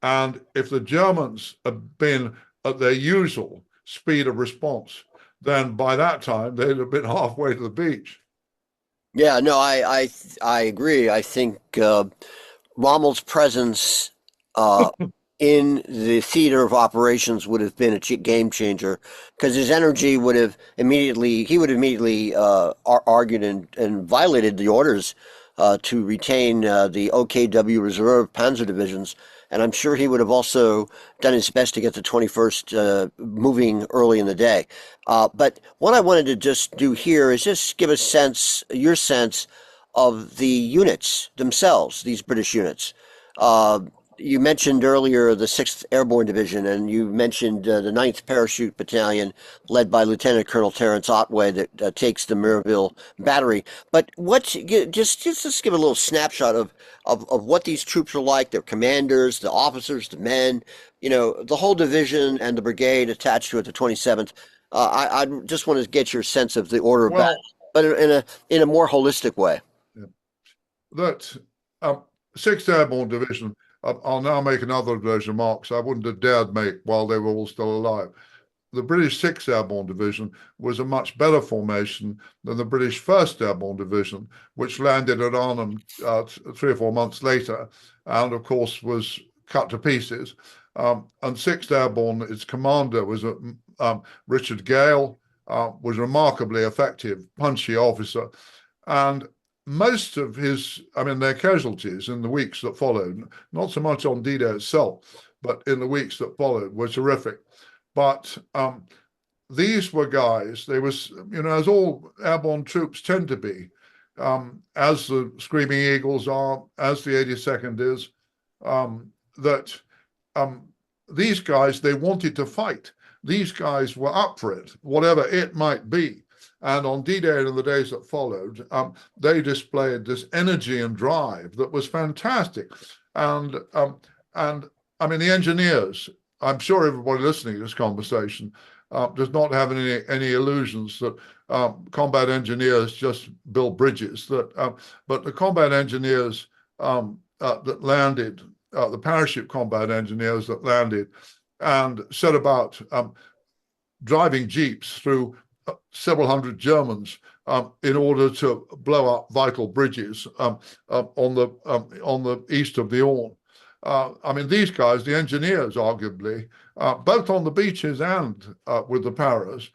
And if the Germans had been at their usual speed of response, then by that time they'd have been halfway to the beach. Yeah, no, I agree. I think Rommel's presence in the theater of operations would have been a game changer, because his energy would have immediately argued and violated the orders to retain the OKW reserve panzer divisions. And I'm sure he would have also done his best to get the 21st moving early in the day. But what I wanted to just do here is just give your sense of the units themselves, these British units. You mentioned earlier the 6th Airborne Division, and you mentioned the 9th Parachute Battalion, led by Lieutenant Colonel Terence Otway, that takes the Mirabel Battery. But just give a little snapshot of what these troops are like, their commanders, the officers, the men, the whole division and the brigade attached to it, the 27th. I just want to get your sense of the order of battle, but in a more holistic way. Yeah. That 6th Airborne Division, I'll now make another of those remarks I wouldn't have dared make while they were all still alive. The British 6th Airborne Division was a much better formation than the British 1st Airborne Division, which landed at Arnhem 3 or 4 months later, and of course was cut to pieces. And 6th Airborne, its commander was Richard Gale, was a remarkably effective, punchy officer. And most of their casualties in the weeks that followed, not so much on D-Day itself, but in the weeks that followed, were terrific. But these were guys, they was, as all airborne troops tend to be, as the Screaming Eagles are, as the 82nd is, that these guys, they wanted to fight. These guys were up for it, whatever it might be. And on D-Day and in the days that followed, they displayed this energy and drive that was fantastic. And I mean, the engineers, I'm sure everybody listening to this conversation does not have any illusions that combat engineers just build bridges. But the combat engineers that landed, the parachute combat engineers that landed and set about driving jeeps through several hundred Germans in order to blow up vital bridges on the east of the Orne. I mean, these guys, the engineers, arguably, both on the beaches and with the paras,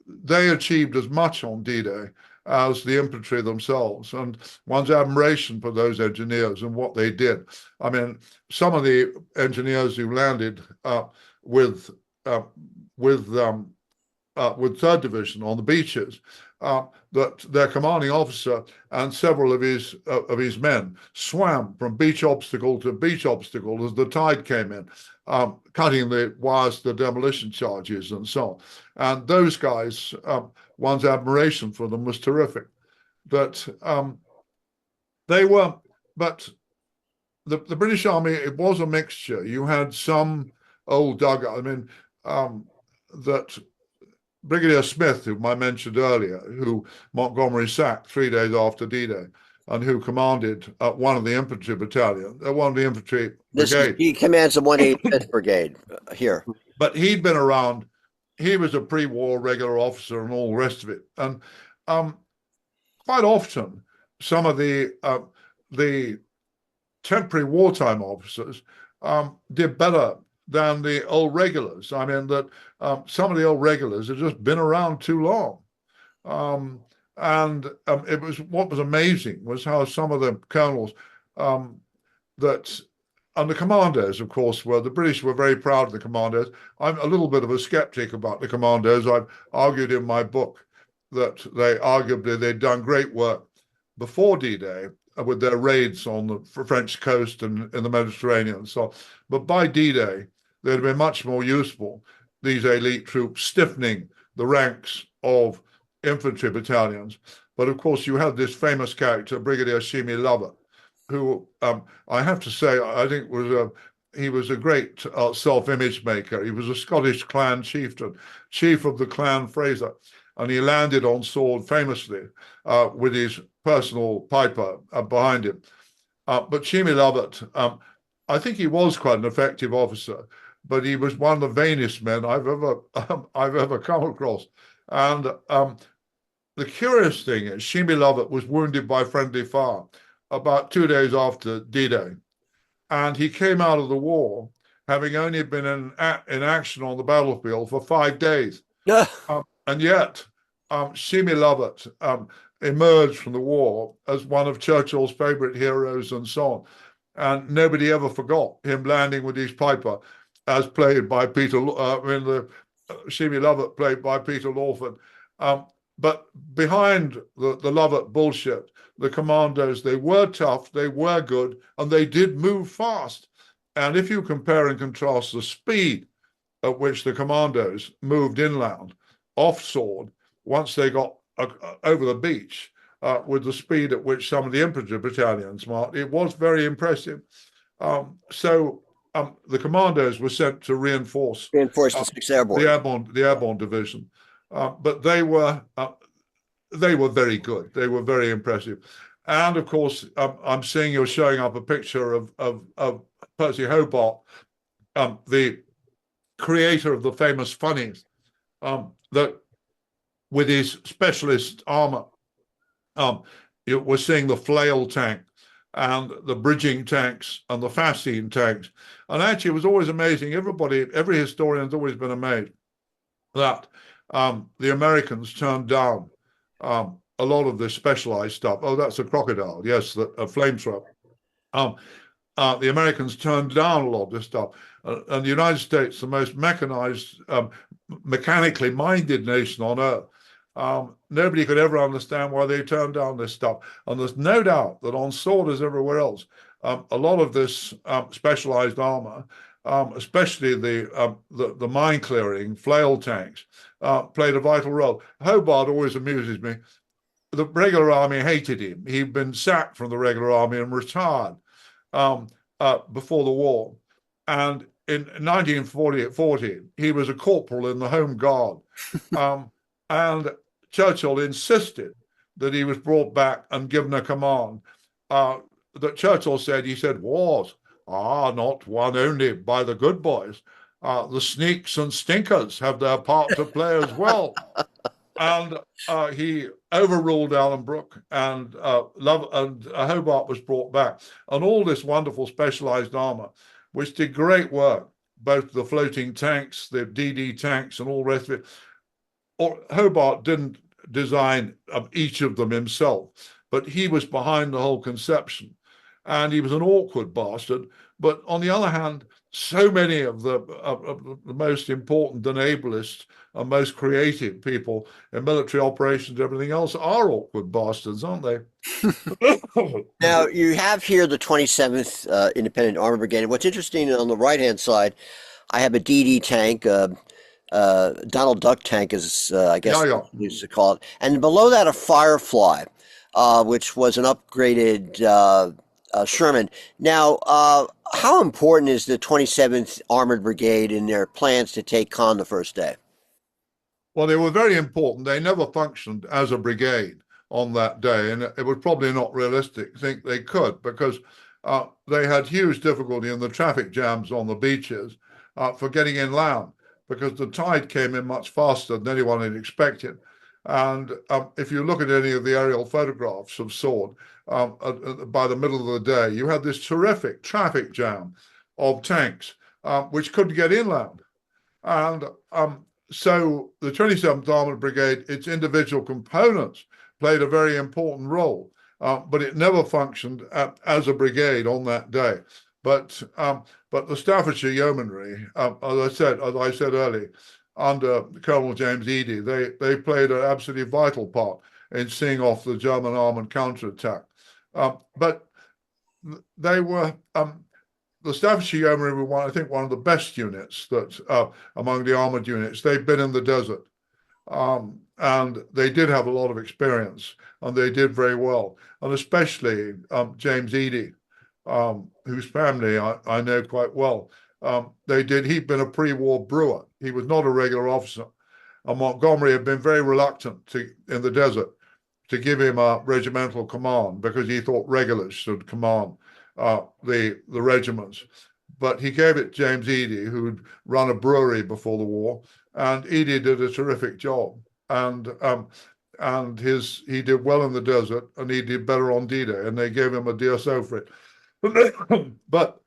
they achieved as much on D-Day as the infantry themselves, and one's admiration for those engineers and what they did. I mean, some of the engineers who landed with 3rd Division on the beaches, that their commanding officer and several of his men swam from beach obstacle to beach obstacle as the tide came in, cutting the wires to the demolition charges and so on. And those guys, one's admiration for them was terrific. But the British Army, it was a mixture. You had some old dugout. I mean, that Brigadier Smith, whom I mentioned earlier, who Montgomery sacked 3 days after D-Day, and who commanded one of the infantry battalion, one of the infantry brigade. He commands the 185th Brigade here. But he'd been around. He was a pre-war regular officer and all the rest of it. And quite often, some of the temporary wartime officers did better than the old regulars. I mean, that some of the old regulars had just been around too long. It was, what was amazing was how some of the colonels and the commandos, of course, the British were very proud of the commandos. I'm a little bit of a skeptic about the commandos. I've argued in my book that they'd done great work before D-Day with their raids on the French coast and in the Mediterranean. But by D-Day, they'd been much more useful, these elite troops, stiffening the ranks of infantry battalions. But of course, you had this famous character, Brigadier Shimi Lovett, who I have to say, I think he was a great self-image maker. He was a Scottish clan chieftain, chief of the Clan Fraser, and he landed on sword famously with his personal piper behind him. But Shimi Lovett, I think he was quite an effective officer, but he was one of the vainest men I've ever come across. And the curious thing is, Shimi Lovett was wounded by friendly fire about 2 days after D-Day, and he came out of the war having only been in action on the battlefield for 5 days. And yet, Shimi Lovett emerged from the war as one of Churchill's favorite heroes and so on. And nobody ever forgot him landing with his piper, as played by Peter, Shimi Lovett played by Peter Lawford. But behind the Lovett bullshit, the commandos, they were tough, they were good, and they did move fast. And if you compare and contrast the speed at which the commandos moved inland, off sword, once they got over the beach, with the speed at which some of the infantry battalions marched, it was very impressive. So the commandos were sent to reinforce the 6th Airborne, the Airborne Division, but they were very good. They were very impressive, and of course, I'm seeing you're showing up a picture of Percy Hobart, the creator of the famous funnies, that with his specialist armor, we're seeing the flail tank, and the bridging tanks and the fascine tanks. And actually, it was always amazing. Every historian's always been amazed that the Americans turned down a lot of this specialized stuff. Oh, that's a crocodile. Yes, a flamethrower. Um, the Americans turned down a lot of this stuff. And the United States, the most mechanized, mechanically minded nation on earth, nobody could ever understand why they turned down this stuff. And there's no doubt that on sword as everywhere else, a lot of this specialized armor, especially the mine clearing flail tanks, played a vital role. Hobart always amuses me. The regular army hated him. He'd been sacked from the regular army and retired before the war. And in 1940, he was a corporal in the Home Guard. And Churchill insisted that he was brought back and given a command. That Churchill said, he said, wars are not won only by the good boys. The sneaks and stinkers have their part to play as well. And he overruled Alan Brooke, and Hobart was brought back. And all this wonderful specialized armor, which did great work, both the floating tanks, the DD tanks, and all the rest of it. Hobart didn't design each of them himself, but he was behind the whole conception. And he was an awkward bastard. But on the other hand, so many of the most important and ablest and most creative people in military operations and everything else are awkward bastards, aren't they? Now, you have here the 27th Independent Armored Brigade. What's interesting, on the right-hand side, I have a DD tank, Donald Duck tank, as I guess we used to call it. And below that, a Firefly, which was an upgraded Sherman. Now, how important is the 27th Armored Brigade in their plans to take Caen the first day? Well, they were very important. They never functioned as a brigade on that day, and it was probably not realistic to think they could, because they had huge difficulty in the traffic jams on the beaches for getting inland, because the tide came in much faster than anyone had expected. And if you look at any of the aerial photographs of Sword, by the middle of the day, you had this terrific traffic jam of tanks which couldn't get inland. And so the 27th Armored Brigade, its individual components, played a very important role, but it never functioned as a brigade on that day. But the Staffordshire Yeomanry, as I said earlier, under Colonel James Eadie, they played an absolutely vital part in seeing off the German armored counterattack. But they were the Staffordshire Yeomanry were, I think, one of the best units that among the armored units. They've been in the desert, and they did have a lot of experience, and they did very well. And especially James Eadie, whose family I know quite well. He'd been a pre-war brewer. He was not a regular officer. And Montgomery had been very reluctant in the desert to give him a regimental command, because he thought regulars should command the regiments. But he gave it to James Eadie, who'd run a brewery before the war, and Eadie did a terrific job. And he did well in the desert, and he did better on D-Day, and they gave him a DSO for it. But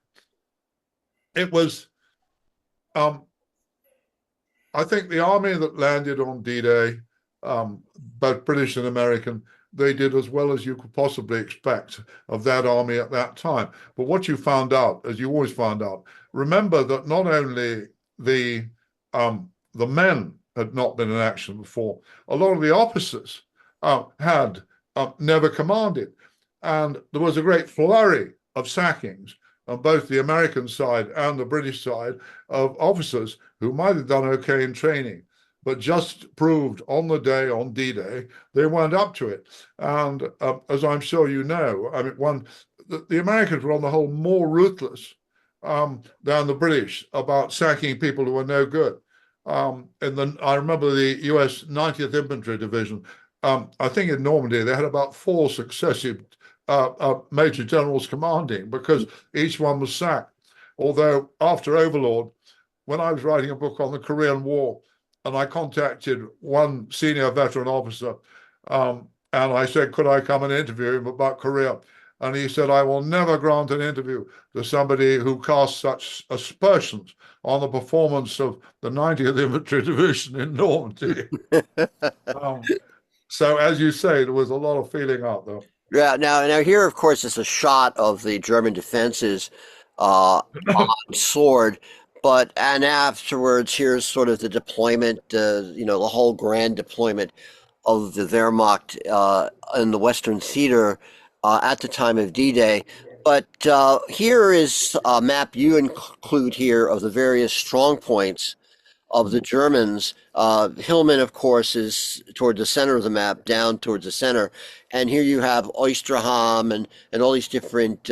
it was, I think the army that landed on D-Day, both British and American, they did as well as you could possibly expect of that army at that time. But what you found out, as you always found out, remember that not only the men had not been in action before, a lot of the officers had never commanded. And there was a great flurry of sackings on both the American side and the British side of officers who might have done okay in training, but just proved on the day, on D-Day, they weren't up to it. And as I'm sure you know, I mean, the Americans were on the whole more ruthless than the British about sacking people who were no good. I remember the US 90th Infantry Division, I think in Normandy, they had about 4 successive major generals commanding, because each one was sacked. Although after Overlord, when I was writing a book on the Korean War, and I contacted one senior veteran officer, and I said, could I come and interview him about Korea? And he said, I will never grant an interview to somebody who casts such aspersions on the performance of the 90th Infantry Division in Normandy. um, so, as you say, there was a lot of feeling out there. Yeah, now here, of course, is a shot of the German defenses on Sword, but and afterwards, here's sort of the deployment, the whole grand deployment of the Wehrmacht in the Western Theater at the time of D-Day. But here is a map you include here of the various strong points of the Germans. Hillman, of course, is toward the center of the map, down towards the center. And here you have Oysterham and all these different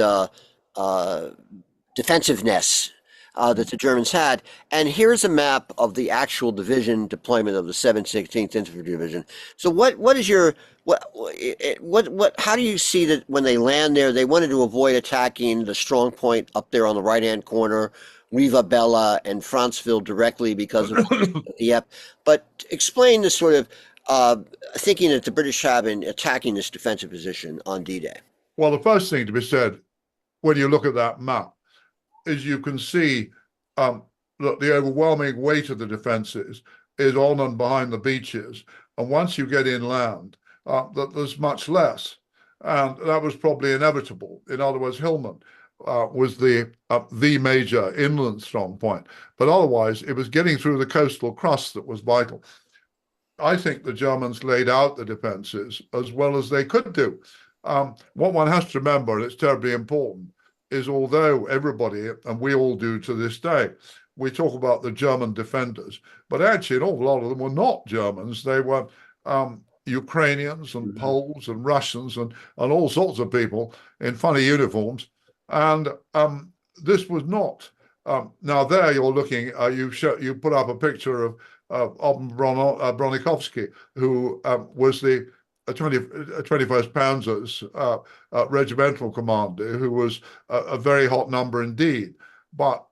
defensiveness that the Germans had. And here's a map of the actual division deployment of the 716th Infantry Division. So what is your how do you see that when they land there, they wanted to avoid attacking the strong point up there on the right-hand corner, Riva Bella and Franceville directly because of the but explain the sort of thinking that the British have in attacking this defensive position on D-Day. Well, the first thing to be said when you look at that map is you can see that the overwhelming weight of the defenses is on and behind the beaches. And once you get inland, that there's much less. And that was probably inevitable. In other words, Hillman was the major inland strong point. But otherwise, it was getting through the coastal crust that was vital. I think the Germans laid out the defenses as well as they could do. What one has to remember, and it's terribly important, is although everybody, and we all do to this day, we talk about the German defenders, but actually an awful lot of them were not Germans. They were Ukrainians and Poles and Russians and all sorts of people in funny uniforms. And this was not. Now there you're looking, you put up a picture of Bronikovsky, who was the 21st Panzer's regimental commander, who was a very hot number indeed. But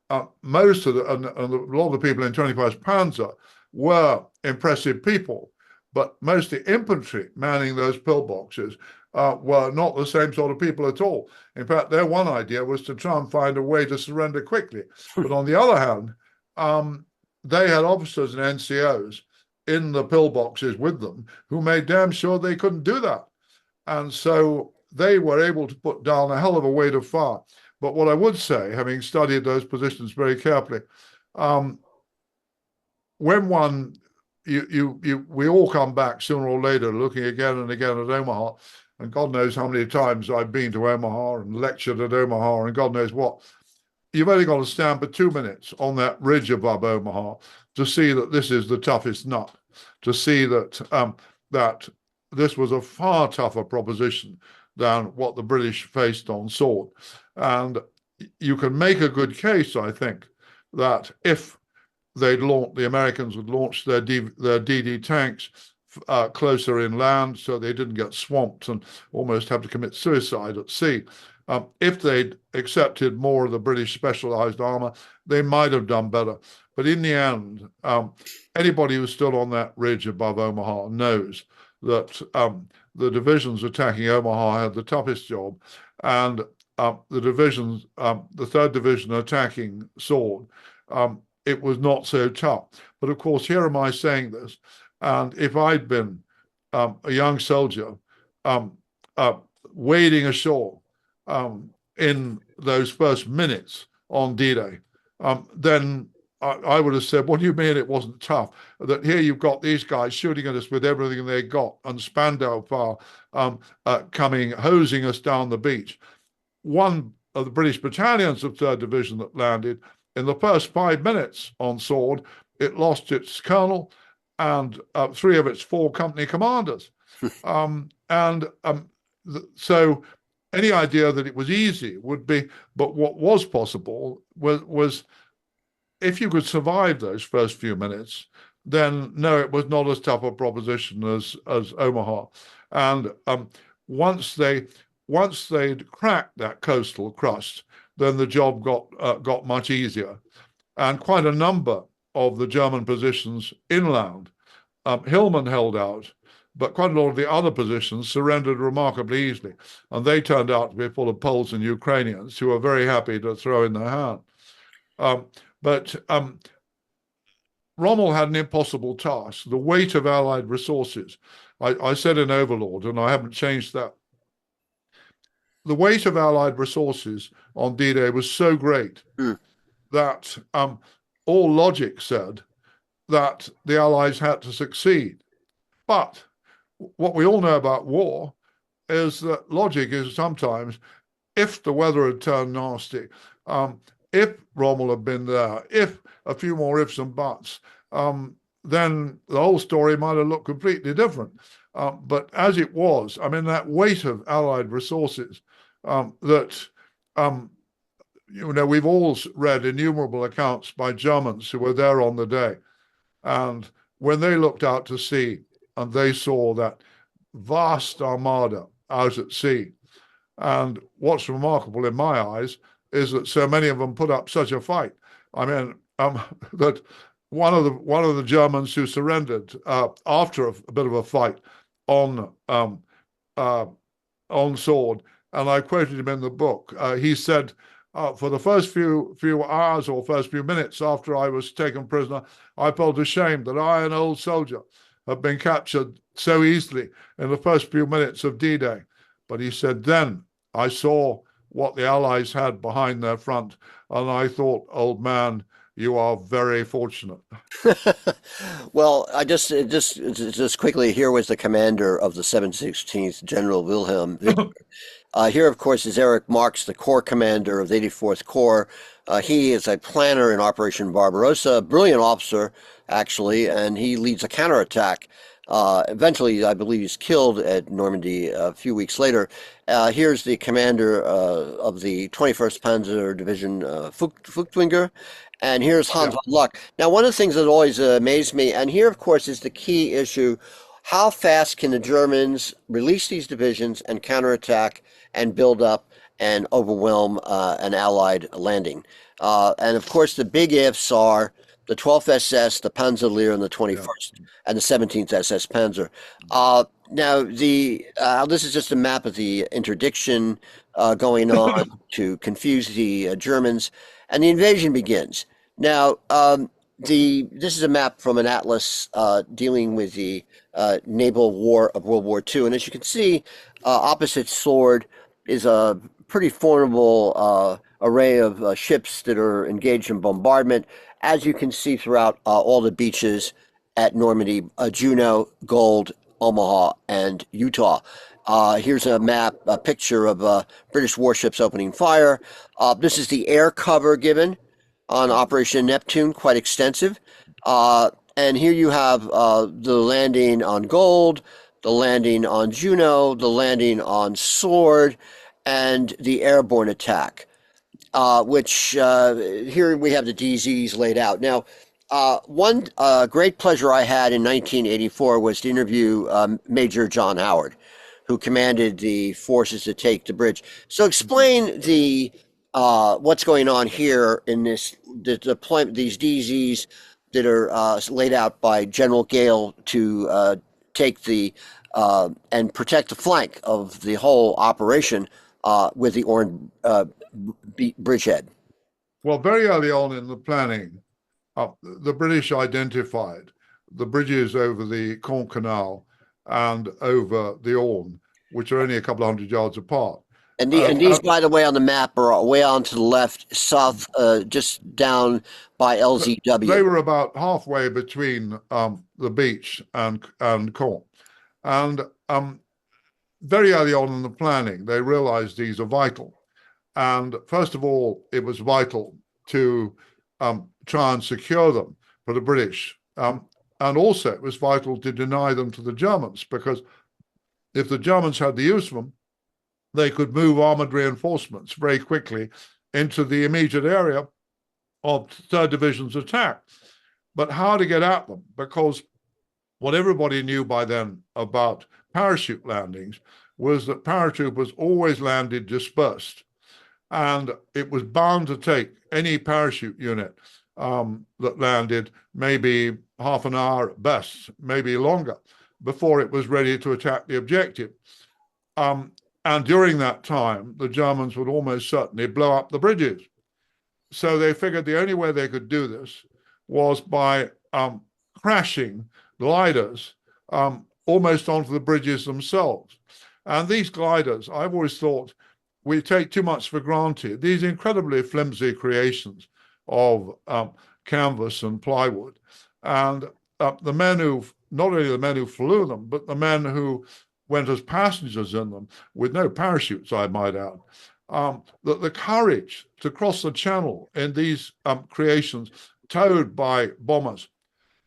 most of and a lot of the people in 21st Panzer were impressive people, but most of the infantry manning those pillboxes were not the same sort of people at all. In fact, their one idea was to try and find a way to surrender quickly. But on the other hand, they had officers and NCOs in the pillboxes with them who made damn sure they couldn't do that. And so they were able to put down a hell of a weight of fire. But what I would say, having studied those positions very carefully, when we all come back sooner or later looking again and again at Omaha, and God knows how many times I've been to Omaha and lectured at Omaha and God knows what. You've only got to stand for 2 minutes on that ridge above Omaha to see that this is the toughest nut, to see that that this was a far tougher proposition than what the British faced on Sword. And you can make a good case, I think, that if the Americans would launch their DD tanks closer inland so they didn't get swamped and almost have to commit suicide at sea. If they'd accepted more of the British specialized armor, they might have done better. But in the end, anybody who stood on that ridge above Omaha knows that the divisions attacking Omaha had the toughest job, and the divisions, the 3rd Division attacking Sword, it was not so tough. But of course, here am I saying this, and if I'd been a young soldier wading ashore in those first minutes on D-Day, then I would have said, what do you mean it wasn't tough? That here you've got these guys shooting at us with everything they got and Spandau fire coming, hosing us down the beach. One of the British battalions of 3rd Division that landed, in the first 5 minutes on Sword, it lost its colonel and 3 of its 4 company commanders. So any idea that it was easy would be, but what was possible was if you could survive those first few minutes, then no, it was not as tough a proposition as Omaha. And once they'd cracked that coastal crust, then the job got much easier. And quite a number of the German positions inland, Hillman held out, but quite a lot of the other positions surrendered remarkably easily. And they turned out to be full of Poles and Ukrainians who were very happy to throw in their hand. But Rommel had an impossible task, the weight of Allied resources. I said in Overlord, and I haven't changed that. The weight of Allied resources on D-Day was so great that all logic said that the Allies had to succeed. But what we all know about war is that logic is sometimes, if the weather had turned nasty, if Rommel had been there, if a few more ifs and buts, then the whole story might have looked completely different. But as it was, I mean, that weight of Allied resources that, we've all read innumerable accounts by Germans who were there on the day. And when they looked out to sea and they saw that vast armada out at sea, and what's remarkable in my eyes is that so many of them put up such a fight. I mean, that one of the Germans who surrendered after a bit of a fight on sword, and I quoted him in the book. He said, for the first few hours or first few minutes after I was taken prisoner, I felt ashamed that I, an old soldier, had been captured so easily in the first few minutes of D-Day. But he said, then I saw what the Allies had behind their front, and I thought, old man, you are very fortunate. Well, I just quickly, here was the commander of the 716th, General Wilhelm. Here, of course, is Erich Marks, the Corps commander of the 84th Corps. He is a planner in Operation Barbarossa, a brilliant officer, actually, and he leads a counterattack. Eventually, I believe he's killed at Normandy a few weeks later. Here's the commander of the 21st Panzer Division, Furtwängler, and here's Hans von Luck. Now, one of the things that always amazed me, and here, of course, is the key issue: how fast can the Germans release these divisions and counterattack and build up and overwhelm an Allied landing? And of course, the big ifs are the 12th SS, the Panzerlehr, and the 21st, and the 17th SS Panzer. Now, this is just a map of the interdiction going on to confuse the Germans, and the invasion begins. Now, this is a map from an atlas dealing with the naval war of World War II, and as you can see, opposite Sword is a pretty formidable array of ships that are engaged in bombardment, as you can see throughout all the beaches at Normandy: Juno, Gold, Omaha, and Utah. Here's a map, a picture of British warships opening fire. This is the air cover given on Operation Neptune, quite extensive. And here you have the landing on Gold, the landing on Juno, the landing on Sword, and the airborne attack, which here we have the DZs laid out. Now, one great pleasure I had in 1984 was to interview Major John Howard, who commanded the forces to take the bridge. So explain what's going on here in the deployment, these DZs that are laid out by General Gale to take and protect the flank of the whole operation with the Orne bridgehead. Well, very early on in the planning, the British identified the bridges over the Caen Canal and over the Orne, which are only a couple of hundred yards apart. And these, by the way, on the map are way on to the left, south, just down by LZW. They were about halfway between the beach and Caen. And very early on in the planning, they realized these are vital. And first of all, it was vital to try and secure them for the British. And also, it was vital to deny them to the Germans, because if the Germans had the use of them, they could move armored reinforcements very quickly into the immediate area of 3rd Division's attack. But how to get at them? Because what everybody knew by then about parachute landings was that paratroopers always landed dispersed. And it was bound to take any parachute unit that landed maybe half an hour at best, maybe longer, before it was ready to attack the objective. And during that time, the Germans would almost certainly blow up the bridges. So they figured the only way they could do this was by crashing gliders almost onto the bridges themselves. And these gliders, I've always thought, we take too much for granted. These incredibly flimsy creations of canvas and plywood. And the men who, not only the men who flew them, but the men who went as passengers in them with no parachutes, I might add, the courage to cross the channel in these creations towed by bombers.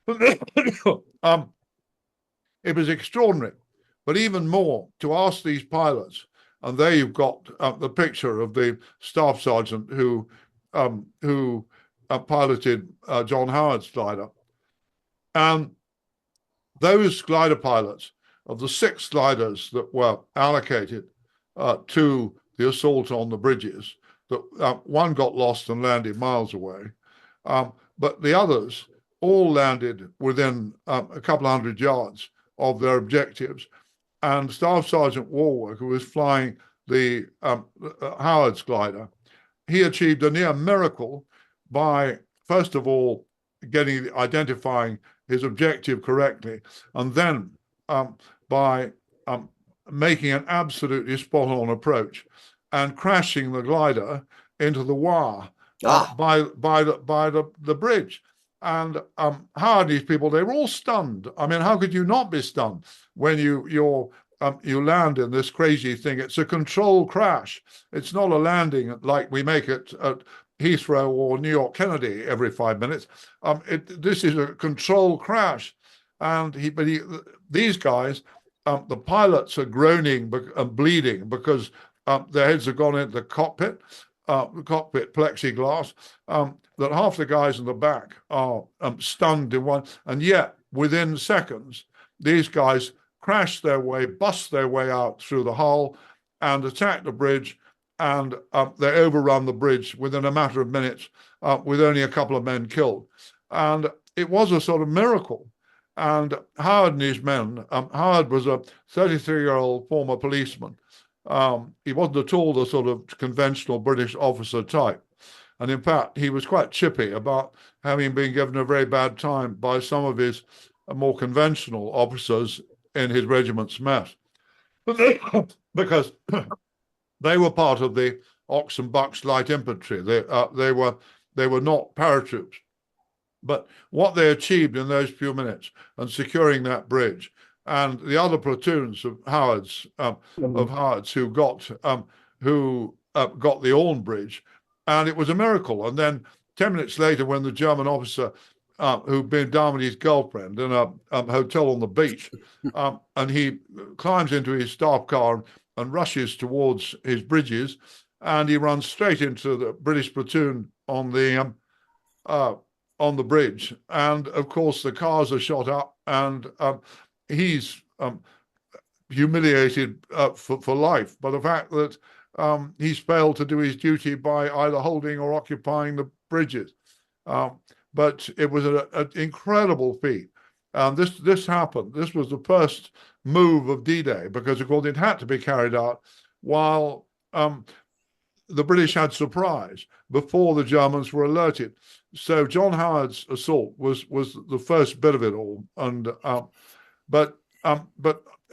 It was extraordinary, but even more to ask these pilots, and there you've got the picture of the staff sergeant who piloted John Howard's glider. And those glider pilots, of the 6 gliders that were allocated to the assault on the bridges, that one got lost and landed miles away, but the others all landed within a couple of hundred yards of their objectives. And Staff Sergeant Warwick, who was flying the Howard's glider, he achieved a near miracle by, first of all, identifying his objective correctly, and then by making an absolutely spot-on approach and crashing the glider into the wire by the bridge. And Howard and these people, they were all stunned. I mean, how could you not be stunned when you land in this crazy thing? It's a controlled crash. It's not a landing like we make it at Heathrow or New York Kennedy every 5 minutes. This is a controlled crash. And these guys, the pilots are groaning and bleeding because their heads have gone into the cockpit plexiglass, that half the guys in the back are stunned in one, and yet within seconds, these guys bust their way out through the hull and attack the bridge, and they overrun the bridge within a matter of minutes with only a couple of men killed. And it was a sort of miracle. And Howard and his men, Howard was a 33-year-old former policeman. He wasn't at all the sort of conventional British officer type. And in fact, he was quite chippy about having been given a very bad time by some of his more conventional officers in his regiment's mess. Because they were part of the Ox and Bucks light infantry. They were not paratroops. But what they achieved in those few minutes and securing that bridge, and the other platoons of Howard's who got the Orne Bridge, and it was a miracle. And then 10 minutes later, when the German officer who'd been down with his girlfriend in a hotel on the beach, and he climbs into his staff car and rushes towards his bridges, and he runs straight into the British platoon on the bridge. And of course, the cars are shot up, and he's humiliated for life by the fact that he's failed to do his duty by either holding or occupying the bridges. But it was an incredible feat. This happened. This was the first move of D-Day, because of course it had to be carried out while the British had surprise before the Germans were alerted. So John Howard's assault was the first bit of it all. And but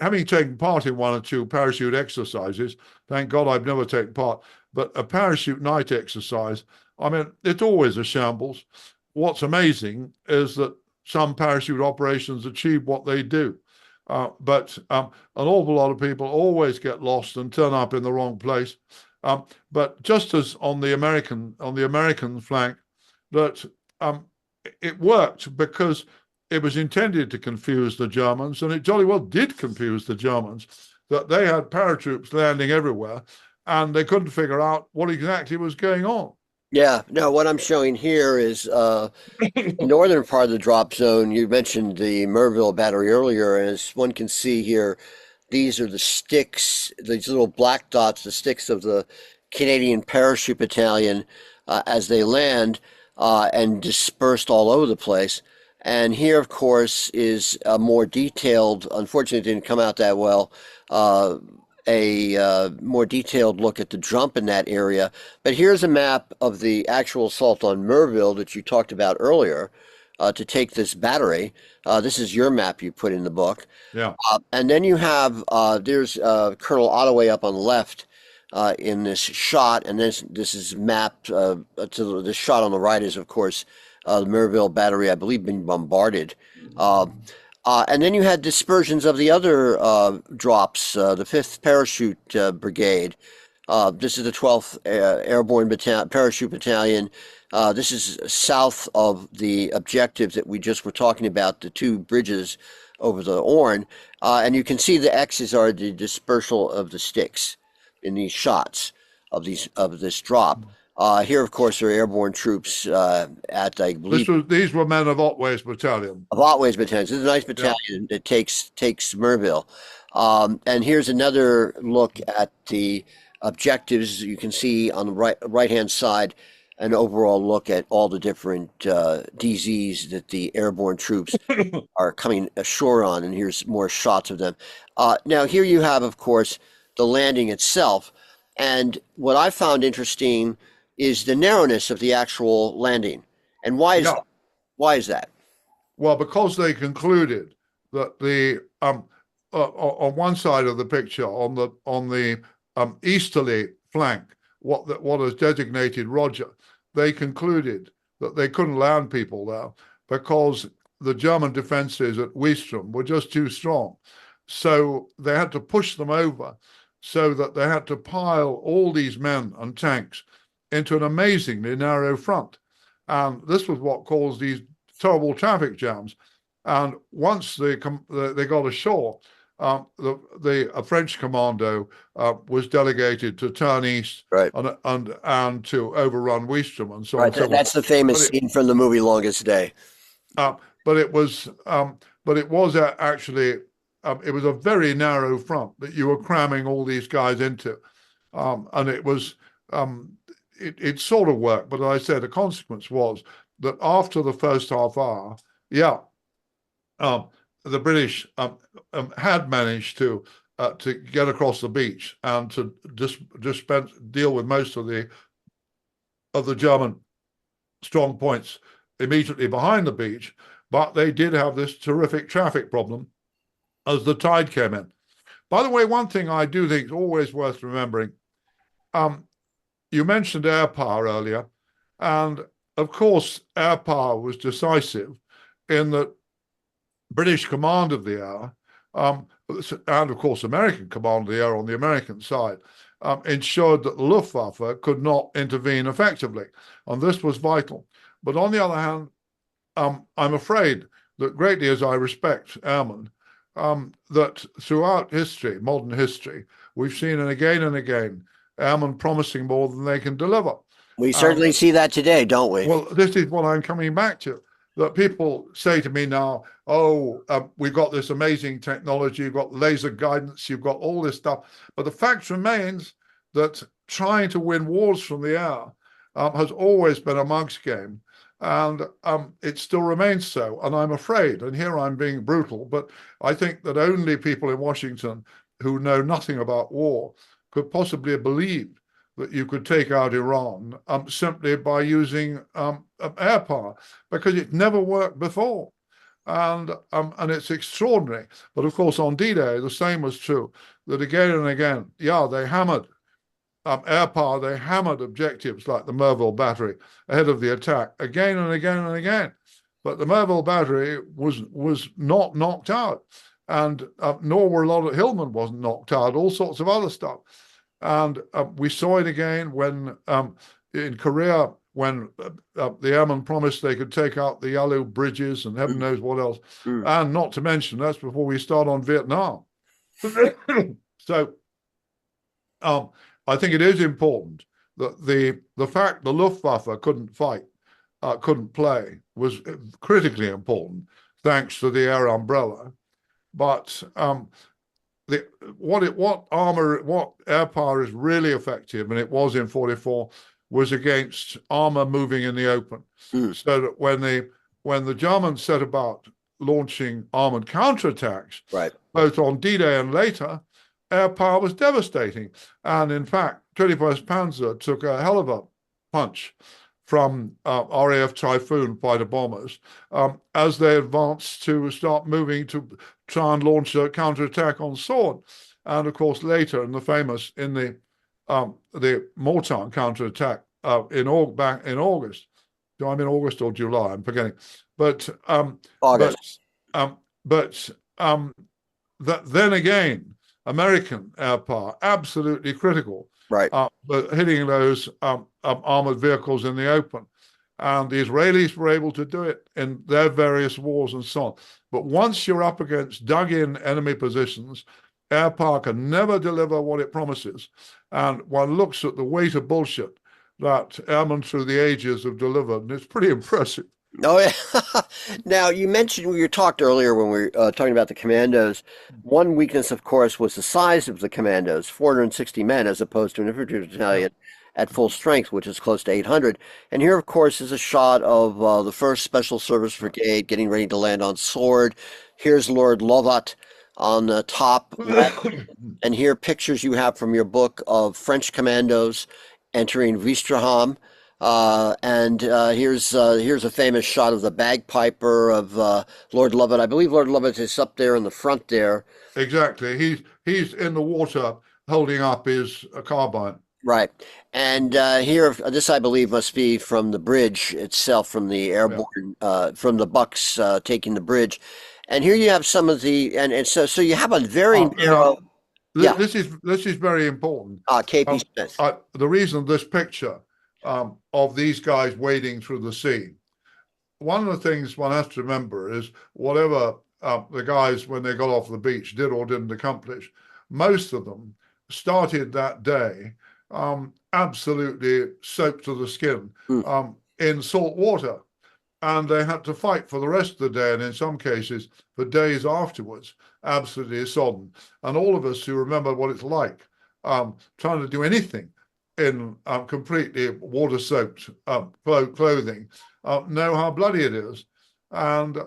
having taken part in 1 or 2 parachute exercises, thank God I've never taken part, but a parachute night exercise, I mean, it's always a shambles. What's amazing is that some parachute operations achieve what they do. But an awful lot of people always get lost and turn up in the wrong place. But just as on the American flank, that it worked because it was intended to confuse the Germans, and it jolly well did confuse the Germans, that they had paratroops landing everywhere, and they couldn't figure out what exactly was going on. Yeah, no, what I'm showing here is northern part of the drop zone. You mentioned the Merville battery earlier, and as one can see here, these are the sticks, these little black dots, the sticks of the Canadian Parachute Battalion as they land and dispersed all over the place. And here, of course, is a more detailed, unfortunately, it didn't come out that well, uh, a more detailed look at the jump in that area. But here's a map of the actual assault on Merville that you talked about earlier to take this battery. This is your map you put in the book. Yeah. And then you have, there's Colonel Ottaway up on the left in this shot, and this is mapped to the shot on the right is, of course, the Merville battery, I believe, being bombarded. And then you had dispersions of the other drops, the 5th Parachute Brigade. This is the 12th Airborne Parachute Battalion. This is south of the objectives that we just were talking about, the 2 bridges over the Orne. And you can see the X's are the dispersal of the sticks in these shots of this drop. Here, of course, are airborne troops at, I believe, These were men of Otway's battalion. of Otway's battalion. This is a nice battalion that takes Merville. And here's another look at the objectives. You can see on the right-hand side an overall look at all the different DZs that the airborne troops are coming ashore on. And here's more shots of them. Now, here you have, of course, the landing itself. And what I found interesting is the narrowness of the actual landing. And why is that? Why is that? Well, because they concluded that the on one side of the picture, on the easterly flank, what is designated Roger, they concluded that they couldn't land people there because the German defenses at Weistrom were just too strong. So they had to push them over, so that they had to pile all these men and tanks into an amazingly narrow front. And this was what caused these terrible traffic jams. And once they got ashore, a French commando was delegated to turn east, right, and to overrun Weistrom and so right. on. That's the famous scene from the movie Longest Day. But it was actually it was a very narrow front that you were cramming all these guys into, and it was it sort of worked. But as I said, the consequence was that after the first half hour, the British had managed to get across the beach and to deal with most of the German strong points immediately behind the beach, but they did have this terrific traffic problem as the tide came in. By the way, one thing I do think is always worth remembering, you mentioned air power earlier, and of course air power was decisive in that British command of the air, and of course American command of the air on the American side, ensured that the Luftwaffe could not intervene effectively, and this was vital. But on the other hand, I'm afraid that, greatly as I respect airmen, that throughout history, modern history, we've seen and again airmen promising more than they can deliver. We certainly see that today, don't we? Well, this is what I'm coming back to. That people say to me now, we've got this amazing technology, you've got laser guidance, you've got all this stuff. But the fact remains that trying to win wars from the air has always been a mug's game. And it still remains so. And I'm afraid, and here I'm being brutal, but I think that only people in Washington who know nothing about war could possibly have believed that you could take out Iran simply by using air power, because it never worked before. And it's extraordinary. But of course, on D-Day, the same was true, that again and again, they hammered air power, they hammered objectives like the Merville battery ahead of the attack again and again and again. But the Merville battery was not knocked out, and nor were a lot of Hillman wasn't knocked out, all sorts of other stuff. And we saw it again when in Korea, when the airmen promised they could take out the Yalu bridges and heaven knows what else. And not to mention, that's before we start on Vietnam. So I think it is important that the fact the Luftwaffe couldn't fight, couldn't play, was critically important, thanks to the air umbrella. But what air power is really effective, and it was in 44, was against armor moving in the open. So that when when the Germans set about launching armored counterattacks, Right. both on D-Day and later, air power was devastating. And in fact, 21st Panzer took a hell of a punch from RAF Typhoon fighter bombers as they advanced to start moving to try and launch a counterattack on Sword. And of course, later in the Mortain counterattack back in August. Do I mean August or July? I'm forgetting. But August. Then again, American air power absolutely critical. Right. But hitting those armored vehicles in the open, and the Israelis were able to do it in their various wars and so on. But once you're up against dug-in enemy positions, air power can never deliver what it promises. And one looks at the weight of bullshit that airmen through the ages have delivered, and it's pretty impressive. Oh, yeah. Now, you mentioned we talked earlier when we were talking about the commandos. One weakness, of course, was the size of the commandos, 460 men, as opposed to an infantry battalion at full strength, which is close to 800. And here, of course, is a shot of the 1st Special Service Brigade getting ready to land on Sword. Here's Lord Lovat on the top left. And here pictures you have from your book of French commandos entering Ouistreham. Here's a famous shot of the bagpiper of Lord Lovat. I believe Lord Lovat is up there in the front there. Exactly. He's in the water holding up his carbine. Right. And here, this I believe must be from the bridge itself, from the airborne, from the Bucks taking the bridge. And here you have some of the, and so you have a very narrow. This is very important. KP Smith. The reason this picture of these guys wading through the sea, one of the things one has to remember is whatever the guys, when they got off the beach, did or didn't accomplish, most of them started that day absolutely soaked to the skin in salt water. And they had to fight for the rest of the day, and in some cases, for days afterwards, absolutely sodden. And all of us who remember what it's like trying to do anything in completely water-soaked clothing know how bloody it is. And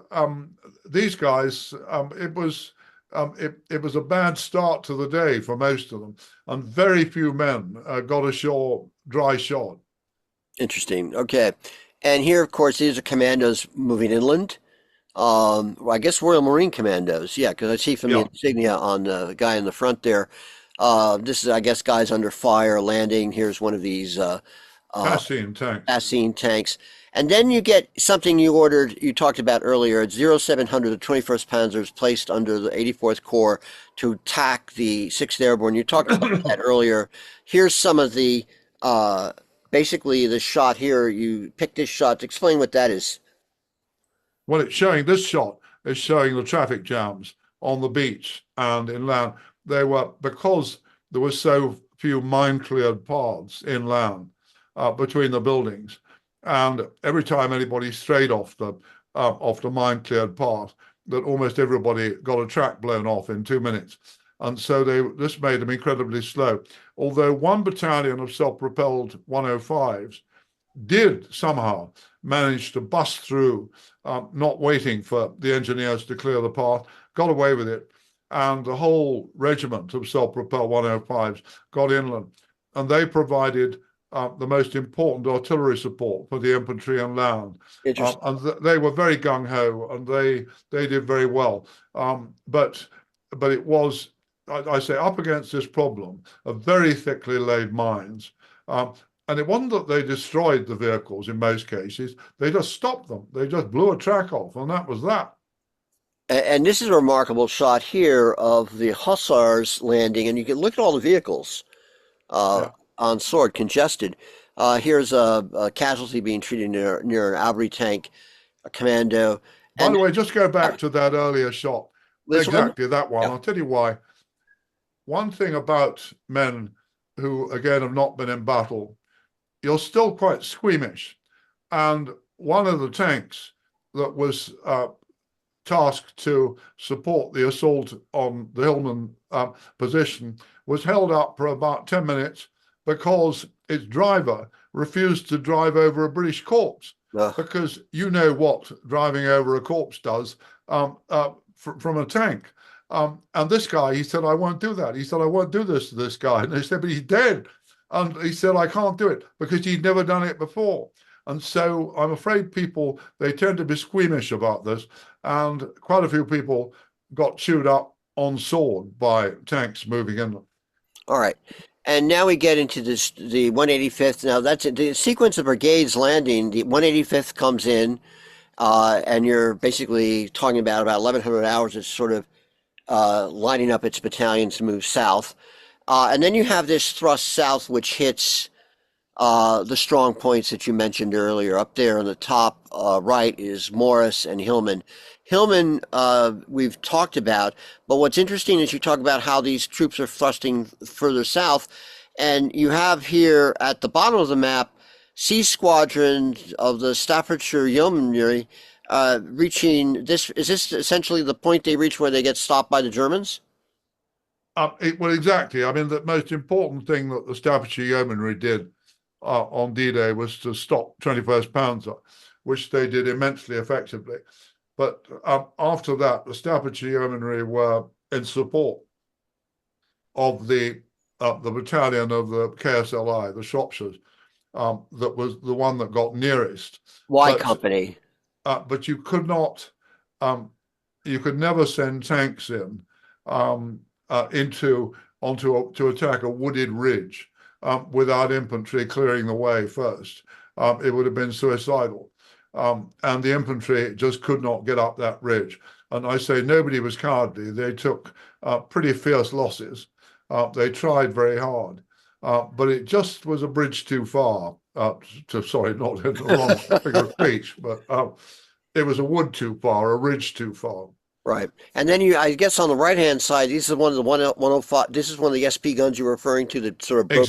these guys, it was a bad start to the day for most of them, and very few men got ashore dry shod. Interesting. Okay. And here, of course, these are commandos moving inland. I guess Royal Marine Commandos. Yeah, because I see from the insignia on the guy in the front there. This is, I guess, guys under fire landing. Here's one of these Passine tanks. And then you get something you talked about earlier. It's 0700, the 21st Panzer is placed under the 84th Corps to attack the 6th Airborne. You talked about that earlier. Here's some of the, basically the shot here. You picked this shot. Explain what that is. Well, it's showing, this shot is showing the traffic jams on the beach and inland. They were, because there were so few mine-cleared paths inland between the buildings, and every time anybody strayed off the mine-cleared path, that almost everybody got a track blown off in 2 minutes. And so this made them incredibly slow. Although one battalion of self-propelled 105s did somehow manage to bust through, not waiting for the engineers to clear the path, got away with it. And the whole regiment of self-propelled 105s got inland. And they provided the most important artillery support for the infantry and land. And they were very gung-ho, and they did very well. But it was, I say, up against this problem of very thickly laid mines. And it wasn't that they destroyed the vehicles in most cases. They just stopped them. They just blew a track off, and that was that. And this is a remarkable shot here of the Hussars landing, and you can look at all the vehicles on Sword, congested. Here's a casualty being treated near an Albury tank, a commando. By the way, just go back to that earlier shot. Exactly, that one. I'll tell you why. One thing about men who, again, have not been in battle, you're still quite squeamish. And one of the tanks that was tasked to support the assault on the Hillman position was held up for about 10 minutes because its driver refused to drive over a British corpse. Because you know what driving over a corpse does from a tank. And this guy, he said, I won't do that. He said, I won't do this to this guy. And they said, but he's dead. And he said, I can't do it because he'd never done it before. And so I'm afraid people, they tend to be squeamish about this. And quite a few people got chewed up on sword by tanks moving in them. All right. And now we get into this, the 185th. Now that's the sequence of brigades landing. The 185th comes in, and you're basically talking about 1,100 hours. It's sort of lining up its battalions to move south. And then you have this thrust south, which hits the strong points that you mentioned earlier. Up there on the top right is Morris and Hillman. Hillman, we've talked about, but what's interesting is you talk about how these troops are thrusting further south, and you have here at the bottom of the map C Squadron of the Staffordshire Yeomanry reaching this. Is this essentially the point they reach where they get stopped by the Germans? Well, exactly. I mean, the most important thing that the Staffordshire Yeomanry did on D-Day was to stop 21st Panzer, which they did immensely effectively. But after that, the Staffordshire Yeomanry were in support of the battalion of the KSLI, the Shropshires, that was the one that got nearest. Company. But you could not, you could never send tanks in to attack a wooded ridge without infantry clearing the way first. It would have been suicidal. And the infantry just could not get up that ridge. And I say nobody was cowardly. They took pretty fierce losses. They tried very hard, but it just was a bridge too far. Sorry, not in the wrong figure of speech, but it was a wood too far, a ridge too far. Right. And then I guess on the right-hand side, this is one of the 105, this is one of the SP guns you're referring to that sort of broke.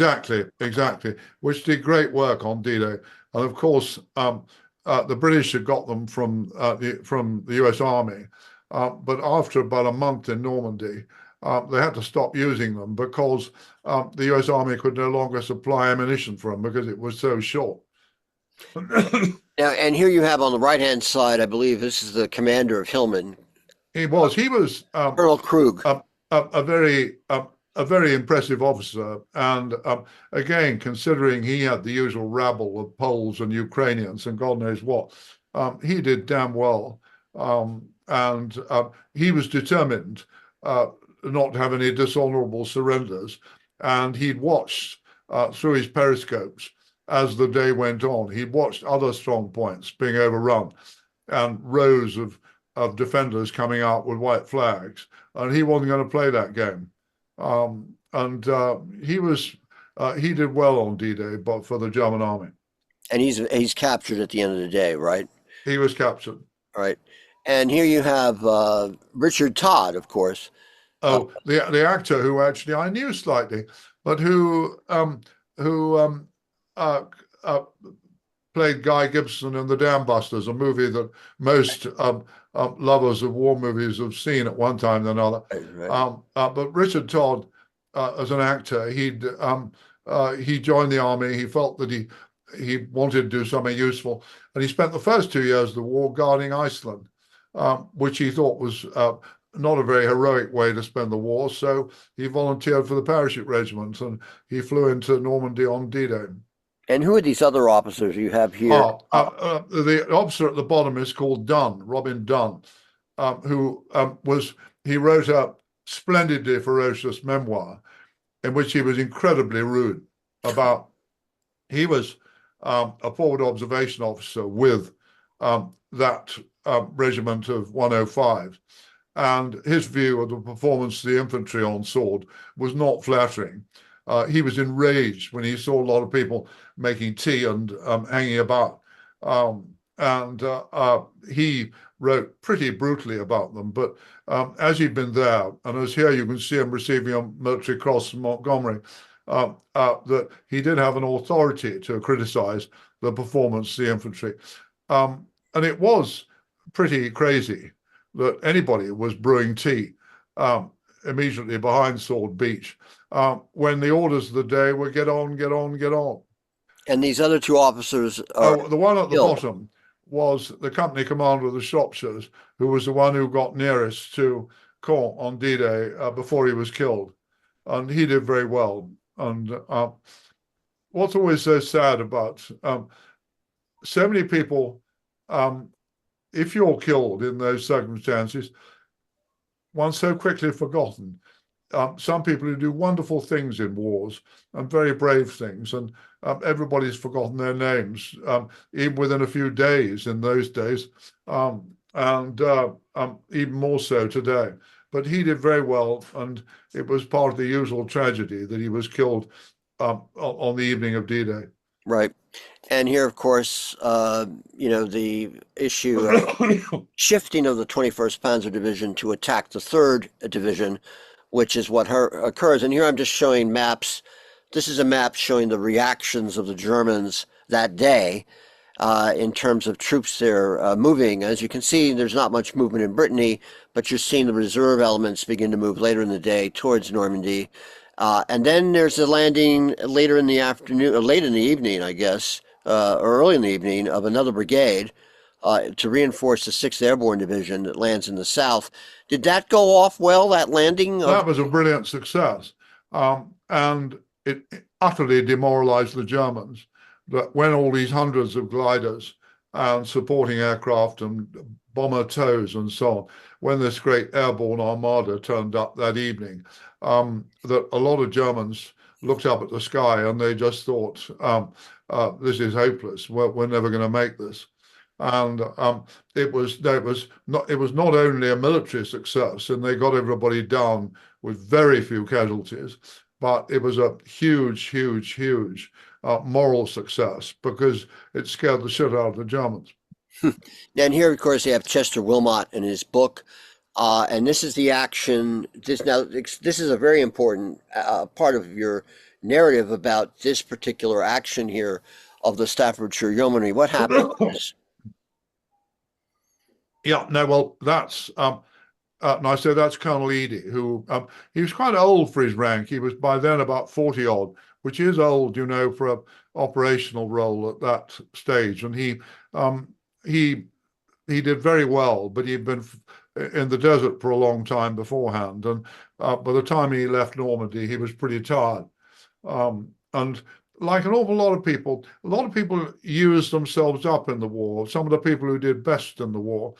Exactly, which did great work on D-Day. And of course, the British had got them from the US Army. But after about a month in Normandy, they had to stop using them because the US Army could no longer supply ammunition for them because it was so short. Now, and here you have on the right-hand side, I believe this is the commander of Hillman. He was Colonel Krug, a very impressive officer, and again, considering he had the usual rabble of Poles and Ukrainians and God knows what, he did damn well, and he was determined not to have any dishonorable surrenders, and he'd watched through his periscopes as the day went on. He'd watched other strong points being overrun and rows of defenders coming out with white flags, and he wasn't going to play that game. He did well on D-Day, but for the German army. And he's captured at the end of the day, right? He was captured. All right. And here you have Richard Todd, of course. Oh, the actor who actually I knew slightly, but who played Guy Gibson in The Dam Busters, a movie that most lovers of war movies have seen at one time or another. Right. But Richard Todd, as an actor, he joined the army. He felt that he wanted to do something useful, and he spent the first 2 years of the war guarding Iceland, which he thought was not a very heroic way to spend the war. So he volunteered for the parachute regiment, and he flew into Normandy on D-Day. And who are these other officers you have here? The officer at the bottom is called Dunn, Robin Dunn, who he wrote a splendidly ferocious memoir in which he was incredibly rude about. He was a forward observation officer with that regiment of 105, and his view of the performance of the infantry on sword was not flattering. He was enraged when he saw a lot of people making tea and hanging about. He wrote pretty brutally about them. But as he'd been there, and as here you can see him receiving a military cross from Montgomery, that he did have an authority to criticize the performance of the infantry. And it was pretty crazy that anybody was brewing tea immediately behind Sword Beach, when the orders of the day were get on, get on, get on. And these other two officers are Oh, the one at the killed. bottom was the company commander of the Shropshires, who was the one who got nearest to Caen on D-Day before he was killed. And he did very well. And what's always so sad about so many people, if you're killed in those circumstances, one's so quickly forgotten. Some people who do wonderful things in wars and very brave things, and everybody's forgotten their names, even within a few days in those days, and even more so today. But he did very well, and it was part of the usual tragedy that he was killed on the evening of D-Day. Right. And here, of course, the issue of shifting of the 21st Panzer Division to attack the 3rd Division, which is what occurs. And here I'm just showing maps. This is a map showing the reactions of the Germans that day in terms of troops there moving. As you can see, there's not much movement in Brittany, but you're seeing the reserve elements begin to move later in the day towards Normandy. And then there's the landing later in the afternoon, or late in the evening, I guess, or early in the evening, of another brigade to reinforce the 6th Airborne Division that lands in the south. Did that go off well, that landing? That was a brilliant success. And it utterly demoralized the Germans, that when all these hundreds of gliders and supporting aircraft and bomber tows and so on, when this great airborne armada turned up that evening, that a lot of Germans looked up at the sky and they just thought, this is hopeless. We're never going to make this. And it was not only a military success, and they got everybody down with very few casualties, but it was a huge moral success, because it scared the shit out of the Germans. And here, of course, you have Chester Wilmot in his book, and this is the action. This is a very important part of your narrative about this particular action here of the Staffordshire Yeomanry. What happened? Yeah, no, well, that's and I say that's Colonel Eady, who he was quite old for his rank. He was by then about 40 odd, which is old, for an operational role at that stage. And he did very well, but he'd been in the desert for a long time beforehand. And by the time he left Normandy, he was pretty tired. And like an awful lot of people, used themselves up in the war. Some of the people who did best in the war,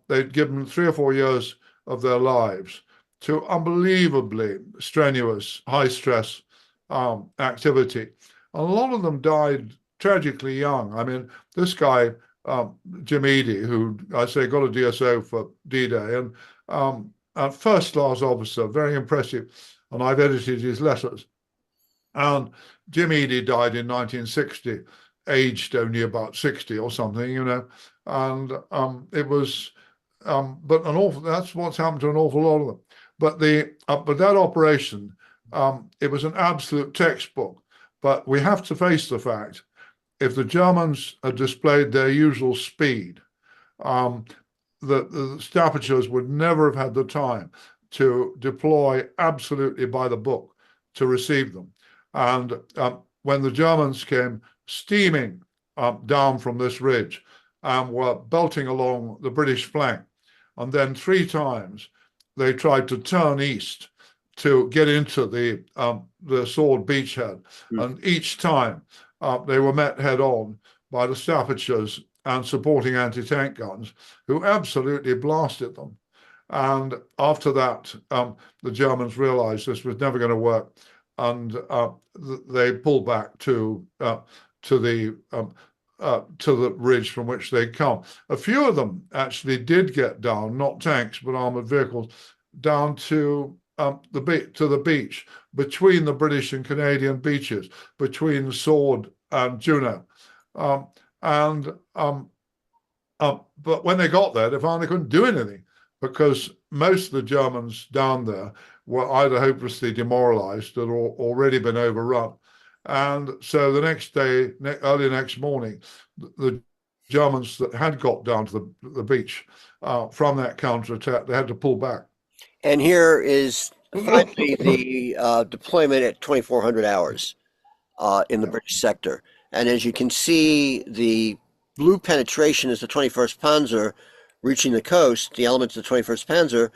they'd given 3 or 4 years of their lives to unbelievably strenuous, high-stress activity. And a lot of them died tragically young. I mean, this guy, Jim Eady, who I say got a DSO for D-Day, and a first-class officer, very impressive, and I've edited his letters. And Jim Eady died in 1960, aged only about 60 or something, and it was, but that's what's happened to an awful lot of them. But that operation, it was an absolute textbook. But we have to face the fact, if the Germans had displayed their usual speed, the Staffordshires would never have had the time to deploy absolutely by the book to receive them. And when the Germans came steaming down from this ridge and were belting along the British flank, and then 3 times they tried to turn east to get into the Sword beachhead, and each time they were met head on by the Staffordshires and supporting anti-tank guns, who absolutely blasted them. And after that, the Germans realized this was never going to work, and they pulled back to the ridge from which they'd come. A few of them actually did get down, not tanks but armored vehicles, down to the beach between the British and Canadian beaches, between Sword and Juno, but when they got there, they found they couldn't do anything, because most of the Germans down there were either hopelessly demoralized or already been overrun. And so the next day, early next morning, the Germans that had got down to the beach from that counterattack, they had to pull back. And here is finally the deployment at 2,400 hours in the British sector. And as you can see, the blue penetration is the 21st Panzer reaching the coast, the elements of the 21st Panzer.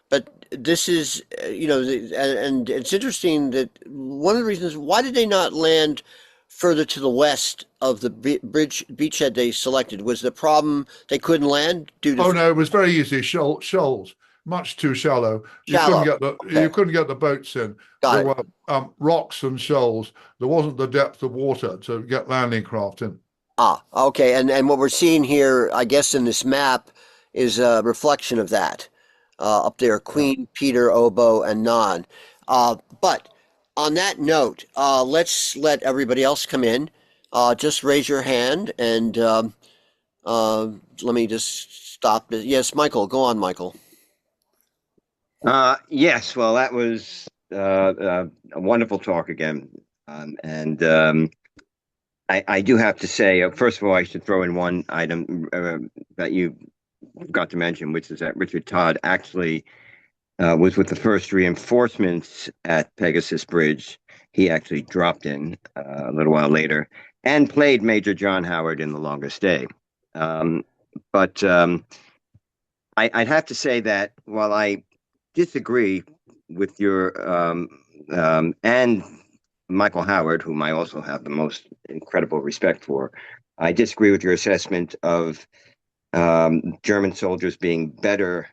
But this is, and it's interesting that one of the reasons, why did they not land further to the west of the beachhead they selected? Was the problem they couldn't land due Oh to no, it was very easy. Shoals, much too shallow. shallow? You Okay, couldn't get the boats in. got There it. were rocks and shoals. There wasn't the depth of water to get landing craft in. Ah, okay. And what we're seeing here, I guess, in this map is a reflection of that. Up there, Yeah. Queen, Peter, Oboe, and Non. But on that note, let's let everybody else come in. Just raise your hand and let me just stop it. Yes, Michael, go on, Michael. Yes, well, that was a wonderful talk again. And I do have to say, first of all, I should throw in one item that you forgot to mention, which is that Richard Todd actually was with the first reinforcements at Pegasus Bridge. He actually dropped in a little while later and played Major John Howard in The Longest Day. But I'd have to say that while I disagree with your and Michael Howard, whom I also have the most incredible respect for, I disagree with your assessment of German soldiers being better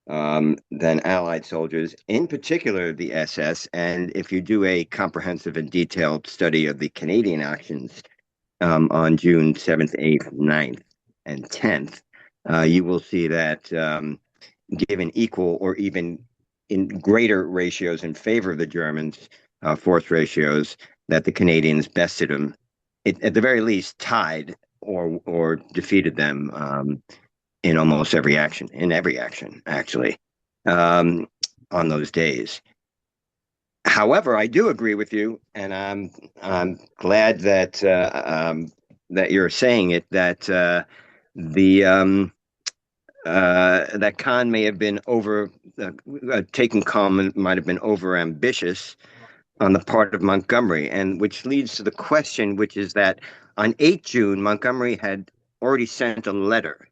than Allied soldiers, in particular the SS. And if you do a comprehensive and detailed study of the Canadian actions on June 7th, 8th, 9th, and 10th, you will see that given equal or even in greater ratios in favor of the Germans, force ratios, that the Canadians bested them, at the very least tied or defeated them in almost every action, actually, on those days. However, I do agree with you, and I'm glad that that you're saying it, that the that Khan may have been taking Khan might have been over ambitious on the part of Montgomery, and which leads to the question, which is that on 8 June, Montgomery had already sent a letter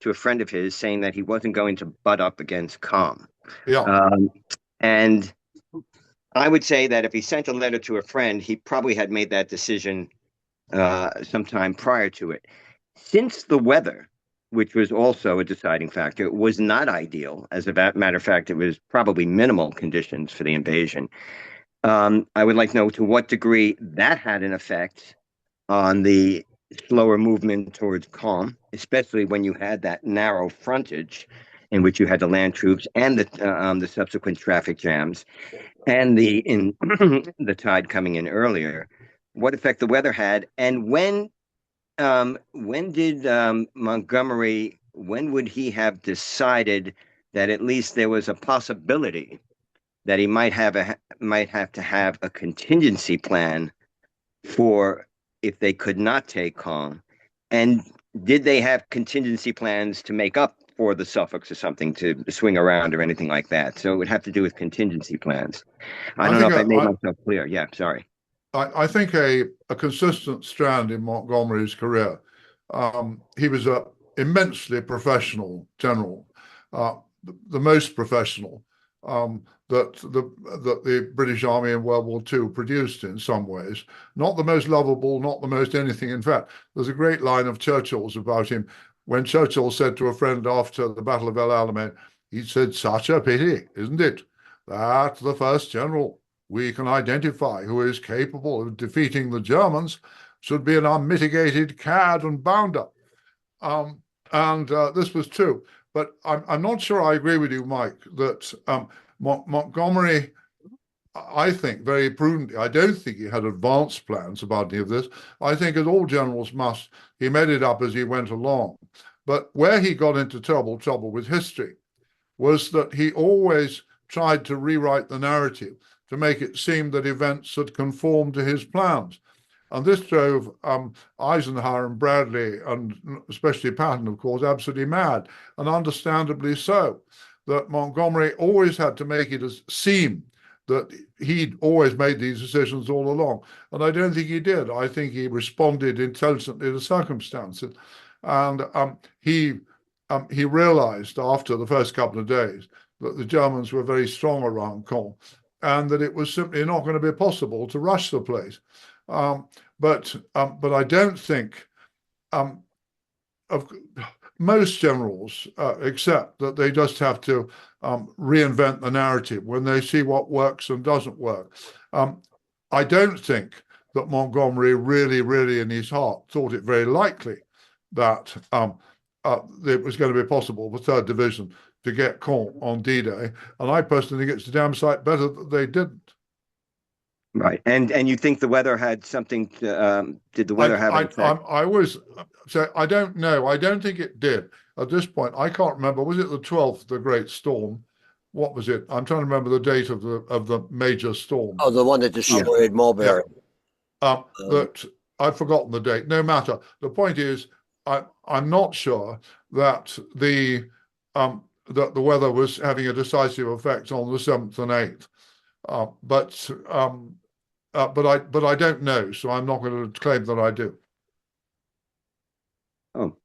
to a friend of his saying that he wasn't going to butt up against Khan. Yeah. And I would say that if he sent a letter to a friend, he probably had made that decision sometime prior to it. Since the weather, which was also a deciding factor, was not ideal. As a matter of fact, it was probably minimal conditions for the invasion. I would like to know to what degree that had an effect on the slower movement towards Caen, especially when you had that narrow frontage in which you had the land troops and the subsequent traffic jams and the tide coming in earlier. What effect the weather had, and when did Montgomery? When would he have decided that at least there was a possibility that he might have to have a contingency plan for if they could not take Caen? And did they have contingency plans to make up for the Suffolks or something, to swing around or anything like that? So it would have to do with contingency plans. I I don't know think if I made I, myself clear. Yeah, sorry. I think a consistent strand in Montgomery's career. He was a immensely professional general, the most professional that the British Army in World War II produced in some ways. Not the most lovable, not the most anything. In fact, there's a great line of Churchill's about him when Churchill said to a friend after the Battle of El Alamein, he said, "Such a pity, isn't it, that the first general we can identify who is capable of defeating the Germans should be an unmitigated cad and bounder." And this was true. But I'm not sure I agree with you, Mike, that Montgomery, I think, very prudently, I don't think he had advanced plans about any of this. I think, as all generals must, he made it up as he went along. But where he got into trouble with history, was that he always tried to rewrite the narrative to make it seem that events had conformed to his plans. And this drove Eisenhower and Bradley, and especially Patton, of course, absolutely mad, and understandably so. that Montgomery always had to make it seem that he'd always made these decisions all along. And I don't think he did. I think he responded intelligently to circumstances. And he realized after the first couple of days that the Germans were very strong around Caen and that it was simply not going to be possible to rush the place. But I don't think of most generals accept that they just have to reinvent the narrative when they see what works and doesn't work. I don't think that Montgomery really in his heart thought it very likely that it was going to be possible for Third Division to get Caen on D-Day. And I personally think it's a damn sight better that they didn't. Right. And you think the weather had something to, did the weather have an effect? I always say, I don't know. I don't think it did. At this point, I can't remember. Was it the 12th, the great storm? What was it? I'm trying to remember the date of the major storm. Oh, the one that destroyed Mulberry. That I've forgotten the date. No matter. The point is, I'm not sure that the weather was having a decisive effect on the 7th and 8th. But I don't know, so I'm not going to claim that I do. Oh,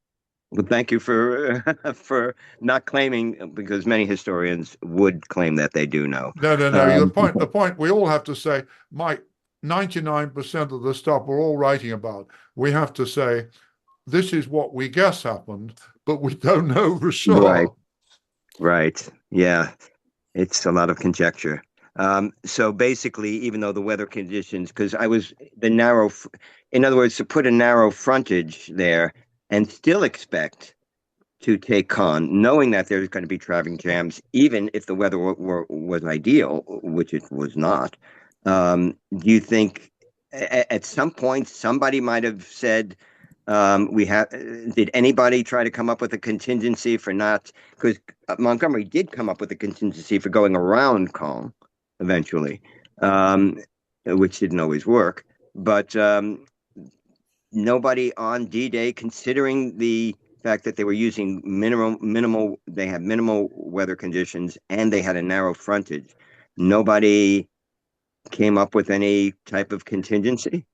well, thank you for for not claiming, because many historians would claim that they do know. No. The point we all have to say, Mike, 99% of the stuff we're all writing about, we have to say, this is what we guess happened, but we don't know for sure. Right. Yeah. It's a lot of conjecture. So basically, even though the weather conditions, because in other words, to put a narrow frontage there and still expect to take Caen, knowing that there's going to be traffic jams, even if the weather was ideal, which it was not. Do you think at some point somebody might have said, did anybody try to come up with a contingency for not, because Montgomery did come up with a contingency for going around Caen eventually, which didn't always work. But nobody on D-Day, considering the fact that they were using they had minimal weather conditions and they had a narrow frontage, nobody came up with any type of contingency?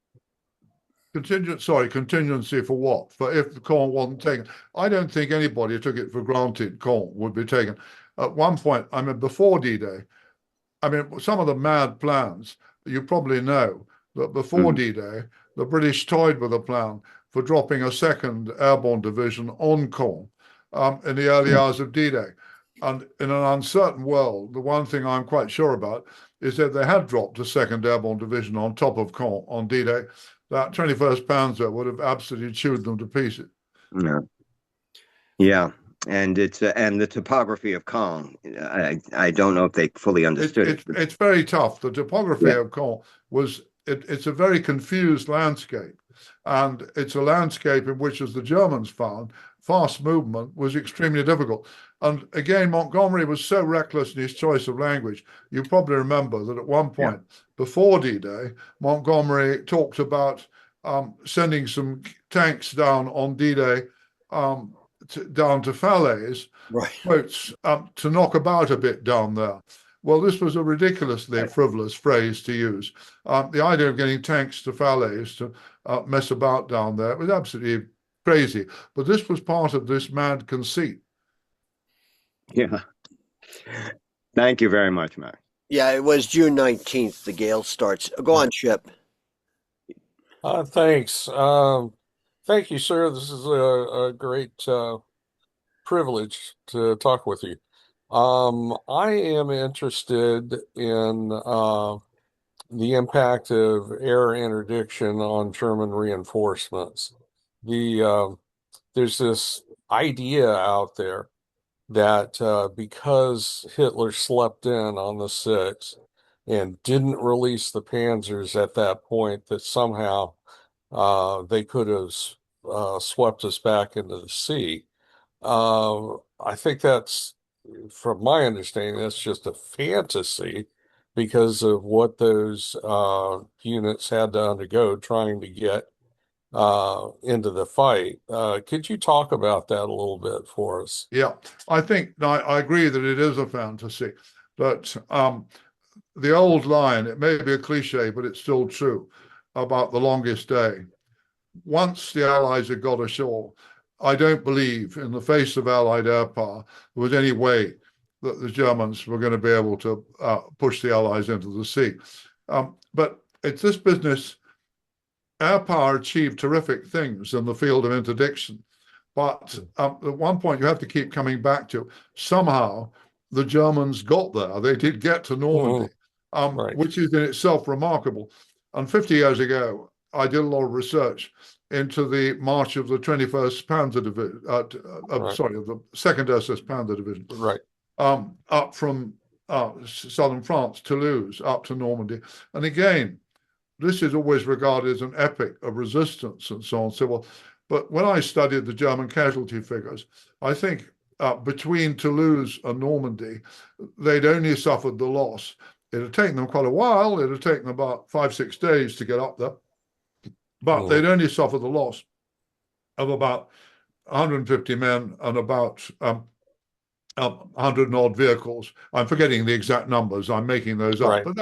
Contingency for what? For if the Caen wasn't taken. I don't think anybody took it for granted Caen would be taken. At one point, I mean, before D-Day, I mean, some of the mad plans, you probably know that before D-Day, the British toyed with a plan for dropping a second airborne division on Caen in the early hours of D-Day. And in an uncertain world, the one thing I'm quite sure about is that they had dropped a second airborne division on top of Caen on D-Day, that 21st Panzer would have absolutely chewed them to pieces. Yeah. And it's and the topography of Caen, I don't know if they fully understood it. It's very tough. The topography of Caen it's a very confused landscape, and it's a landscape in which, as the Germans found, fast movement was extremely difficult. And again, Montgomery was so reckless in his choice of language. You probably remember that at one point before D-Day, Montgomery talked about sending some tanks down on D-Day down to Falaise, quotes, to knock about a bit down there. Well, this was a ridiculously frivolous phrase to use. The idea of getting tanks to Falaise to mess about down there was absolutely crazy. But this was part of this mad conceit. Yeah. Thank you very much, Max. Yeah, it was June 19th. The gale starts. Go on, Chip. Thanks. Thank you, sir. This is a great privilege to talk with you. I am interested in the impact of air interdiction on German reinforcements. There's this idea out there that because Hitler slept in on the 6th and didn't release the panzers at that point, that somehow they could have swept us back into the sea. I think that's, from my understanding, that's just a fantasy because of what those units had to undergo trying to get into the fight. Could you talk about that a little bit for us? Yeah, I agree that it is a fantasy, but the old line, it may be a cliche, but it's still true, about the longest day. Once the Allies had got ashore, I don't believe, in the face of Allied air power, there was any way that the Germans were going to be able to push the Allies into the sea. But it's this business. Air power achieved terrific things in the field of interdiction. But at one point, you have to keep coming back to somehow the Germans got there. They did get to Normandy, Right. which is in itself remarkable. And 50 years ago, I did a lot of research into the march of the 21st Panzer Division, Right. sorry, of the 2nd SS Panzer Division, Right. up from southern France, Toulouse, up to Normandy. And again, this is always regarded as an epic of resistance and so on. So, well, but when I studied the German casualty figures, I think between Toulouse and Normandy, they'd only suffered the loss. It had taken them quite a while. It had taken about 5-6 days to get up there, but they'd only suffered the loss of about 150 men and about 100 and odd vehicles. I'm forgetting the exact numbers. I'm making those up, Right. but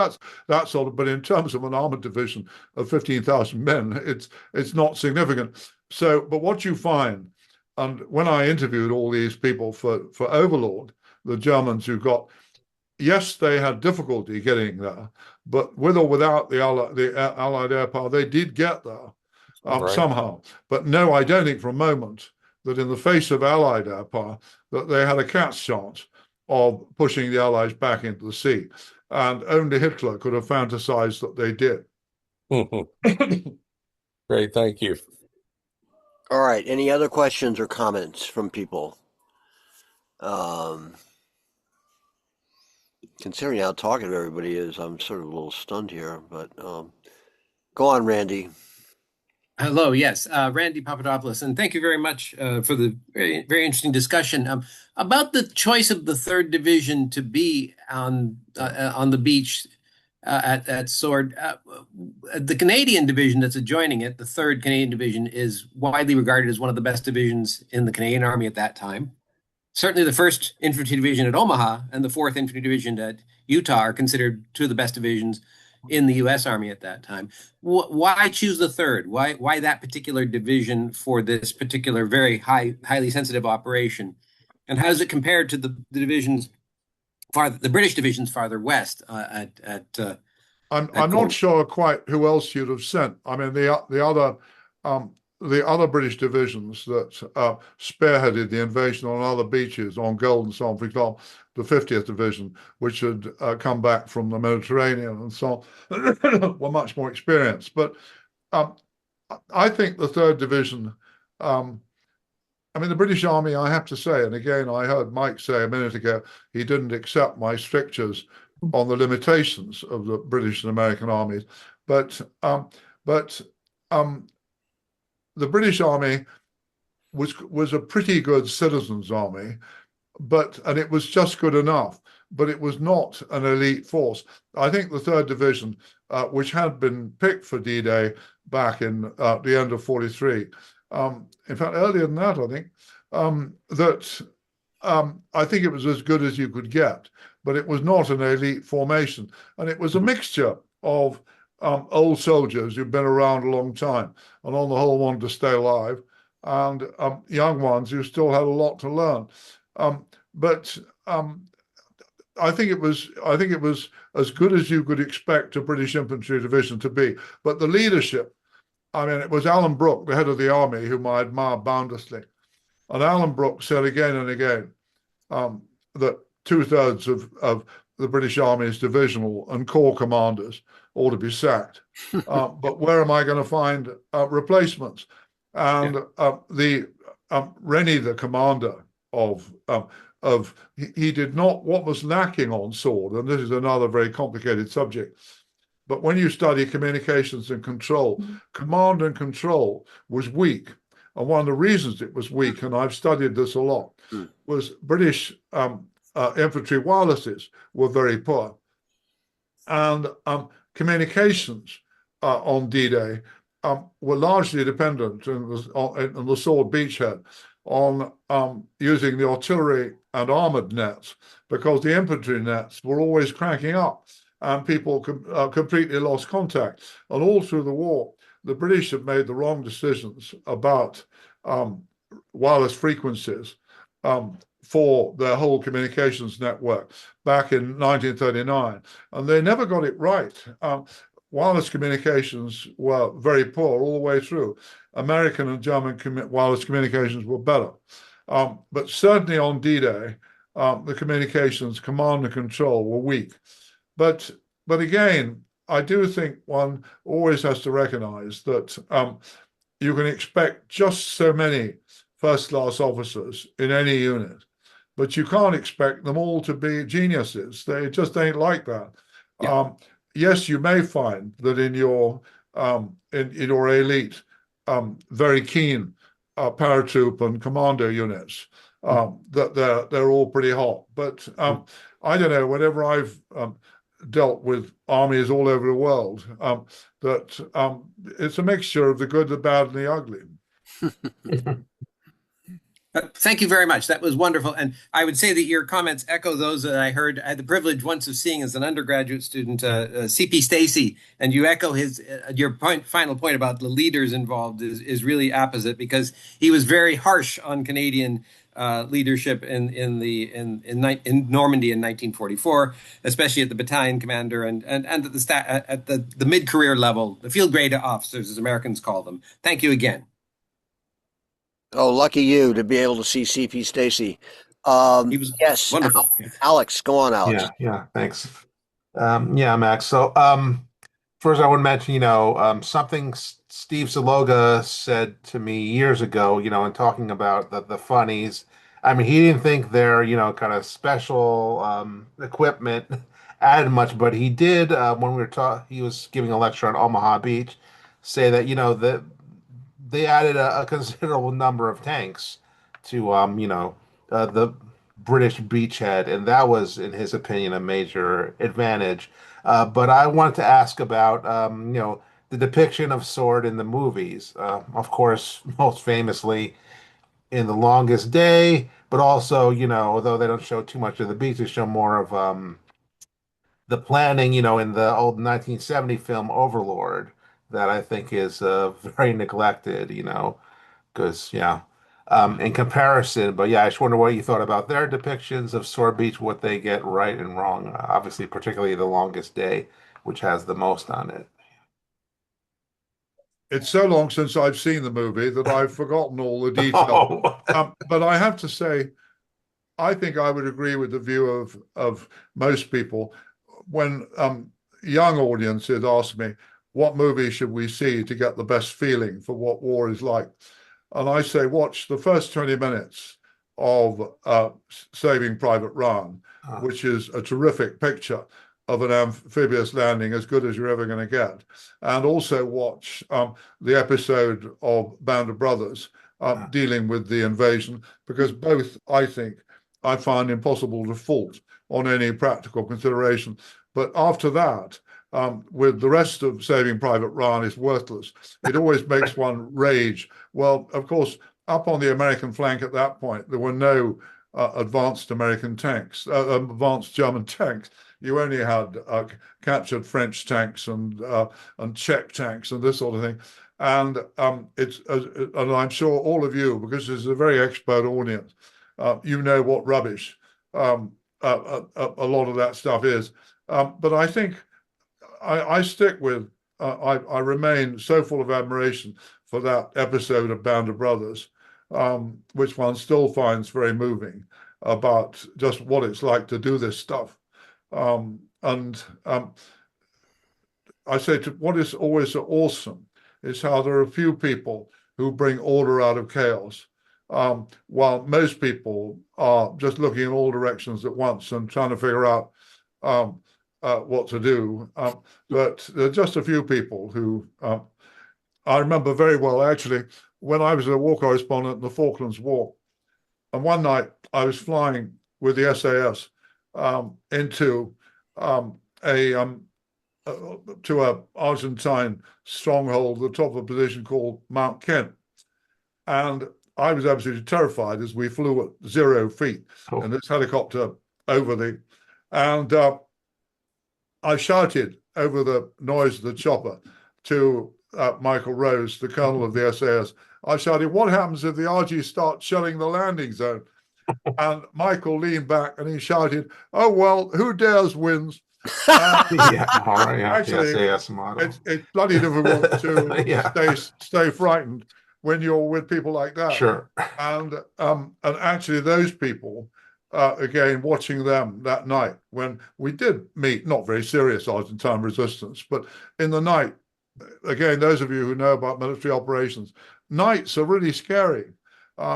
that's sort of. But in terms of an armored division of 15,000 men, it's not significant. So, but what you find, and when I interviewed all these people for Overlord, the Germans who got, yes, they had difficulty getting there, but with or without the Allied air power, they did get there Right. somehow. But no, I don't think for a moment that in the face of Allied air power, that they had a cat's chance of pushing the Allies back into the sea. And only Hitler could have fantasized that they did. Great, thank you. All right. Any other questions or comments from people? Considering how talkative everybody is, I'm sort of a little stunned here, but go on, Randy. Hello, yes, Randy Papadopoulos, and thank you very much for the very, very interesting discussion about the choice of the 3rd Division to be on the beach at Sword. The Canadian division that's adjoining it, the 3rd Canadian Division, is widely regarded as one of the best divisions in the Canadian Army at that time. Certainly, the 1st Infantry Division at Omaha and the 4th Infantry Division at Utah are considered two of the best divisions in the U.S. Army at that time. Why choose the 3rd? Why that particular division for this particular very highly sensitive operation? And how does it compare to the divisions, the British divisions farther west I'm not sure quite who else you'd have sent. I mean, the other British divisions that spearheaded the invasion on other beaches, on Gold and so on, for example, the 50th Division, which had come back from the Mediterranean and so on, were much more experienced. But I think the 3rd Division, I mean, the British Army, I have to say, and again, I heard Mike say a minute ago, he didn't accept my strictures on the limitations of the British and American armies. But the British Army was a pretty good citizens' army, and it was just good enough, but it was not an elite force. I think the 3rd Division, which had been picked for D-Day back in the end of 43, in fact, earlier than that, I think, I think it was as good as you could get, but it was not an elite formation. And it was a mixture of old soldiers who'd been around a long time and on the whole wanted to stay alive, and young ones who still had a lot to learn. But I think it was as good as you could expect a British infantry division to be. But the leadership, I mean, it was Alan Brooke, the head of the army, whom I admire boundlessly. And Alan Brooke said again and again that 2/3 of the British Army's divisional and corps commanders ought to be sacked. But where am I going to find replacements? And Rennie, the commander he did not, what was lacking on Sword, and this is another very complicated subject, but when you study communications and control, command and control was weak. And one of the reasons it was weak, and I've studied this a lot, was British infantry wirelesses were very poor. And communications on D-Day were largely dependent in the sword beachhead on using the artillery and armored nets, because the infantry nets were always cranking up and people completely lost contact. And all through the war, the British had made the wrong decisions about wireless frequencies for their whole communications network back in 1939, and they never got it right. Wireless communications were very poor all the way through. American and German wireless communications were better. But certainly on D-Day, the communications command and control were weak. But again, I do think one always has to recognize that you can expect just so many first-class officers in any unit, but you can't expect them all to be geniuses. They just ain't like that. Yeah. Yes, you may find that in your elite, very keen paratroop and commando units, that they're all pretty hot. But I don't know. Whenever I've dealt with armies all over the world, that it's a mixture of the good, the bad, and the ugly. Thank you very much. That was wonderful. And I would say that your comments echo those that I heard. I had the privilege once of seeing as an undergraduate student, C.P. Stacy, and you echo your final point about the leaders involved is really apposite, because he was very harsh on Canadian leadership in Normandy in 1944, especially at the battalion commander and at the mid-career level, the field grade officers, as Americans call them. Thank you again. Oh, lucky you to be able to see CP Stacy. He was Yes, wonderful. Alex, go on, Alex. Yeah, thanks. Yeah, Max. So, first I want to mention, something Steve Zaloga said to me years ago, in talking about the funnies. I mean, he didn't think their, kind of special equipment added much, but he did, when he was giving a lecture on Omaha Beach, say that, that they added a considerable number of tanks to, the British beachhead, and that was, in his opinion, a major advantage. But I wanted to ask about, the depiction of sword in the movies. Of course, most famously in The Longest Day, but also, although they don't show too much of the beach, they show more of the planning, in the old 1970 film Overlord, that I think is very neglected, because, in comparison. But yeah, I just wonder what you thought about their depictions of Sword Beach, what they get right and wrong. Obviously, particularly The Longest Day, which has the most on it. It's so long since I've seen the movie that I've forgotten all the details. But I have to say, I think I would agree with the view of most people when young audiences ask me, what movie should we see to get the best feeling for what war is like? And I say, watch the first 20 minutes of Saving Private Ryan, which is a terrific picture of an amphibious landing, as good as you're ever going to get. And also watch the episode of Band of Brothers dealing with the invasion, because both, I think, I find impossible to fault on any practical consideration. But after that, with the rest of Saving Private Ryan is worthless. It always makes one rage. Well, of course, up on the American flank at that point, there were no advanced German tanks. You only had captured French tanks and Czech tanks and this sort of thing. And and I'm sure all of you, because this is a very expert audience, you know what rubbish a lot of that stuff is. But I think I stick with, I remain so full of admiration for that episode of Band of Brothers, which one still finds very moving, about just what it's like to do this stuff. I say what is always so awesome is how there are a few people who bring order out of chaos, while most people are just looking in all directions at once and trying to figure out what to do. But there are just a few people who, I remember very well, actually, when I was a war correspondent in the Falklands War, and one night I was flying with the SAS into a to a Argentine stronghold, the top of a position called Mount Kent. And I was absolutely terrified as we flew at 0 feet in this helicopter over and I shouted over the noise of the chopper to Michael Rose, the colonel of the SAS. I shouted, "What happens if the RG start shelling the landing zone?" And Michael leaned back and he shouted, "Oh, well, who dares wins." Yeah, all right, yeah, Actually, SAS model. it's bloody difficult to Yeah. stay frightened when you're with people like that. Sure. And actually, those people, again, watching them that night when we did meet not very serious Argentine resistance, but in the night, again, those of you who know about military operations, nights are really scary.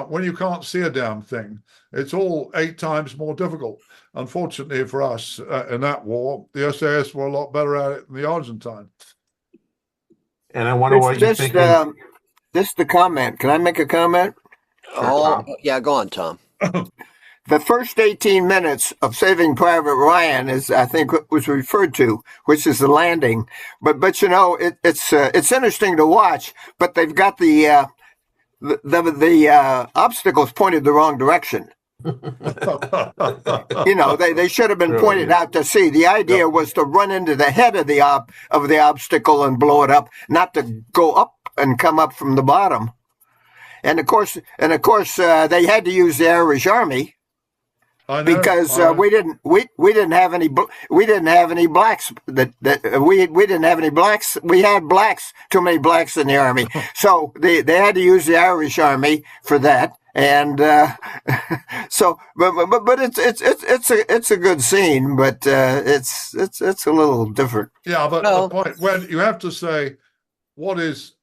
When you can't see a damn thing, it's all 8 times more difficult. Unfortunately for us, in that war, the SAS were a lot better at it than the Argentine. And I wonder what you think. This is the comment. Can I make a comment? Sure, yeah, go on, Tom. The first 18 minutes of Saving Private Ryan is, I think, what was referred to, which is the landing. But you know, it's interesting to watch. But they've got the obstacles pointed the wrong direction. You know, they should have been pointed out to sea. The idea was to run into the head of the obstacle and blow it up, not to go up and come up from the bottom. And of course, they had to use the Irish Army because we didn't have any blacks we didn't have any blacks. We had blacks, too many blacks in the army, so they had to use the Irish Army for that. And so, but it's a good scene, but it's a little different. Yeah, but the point when you have to say what is.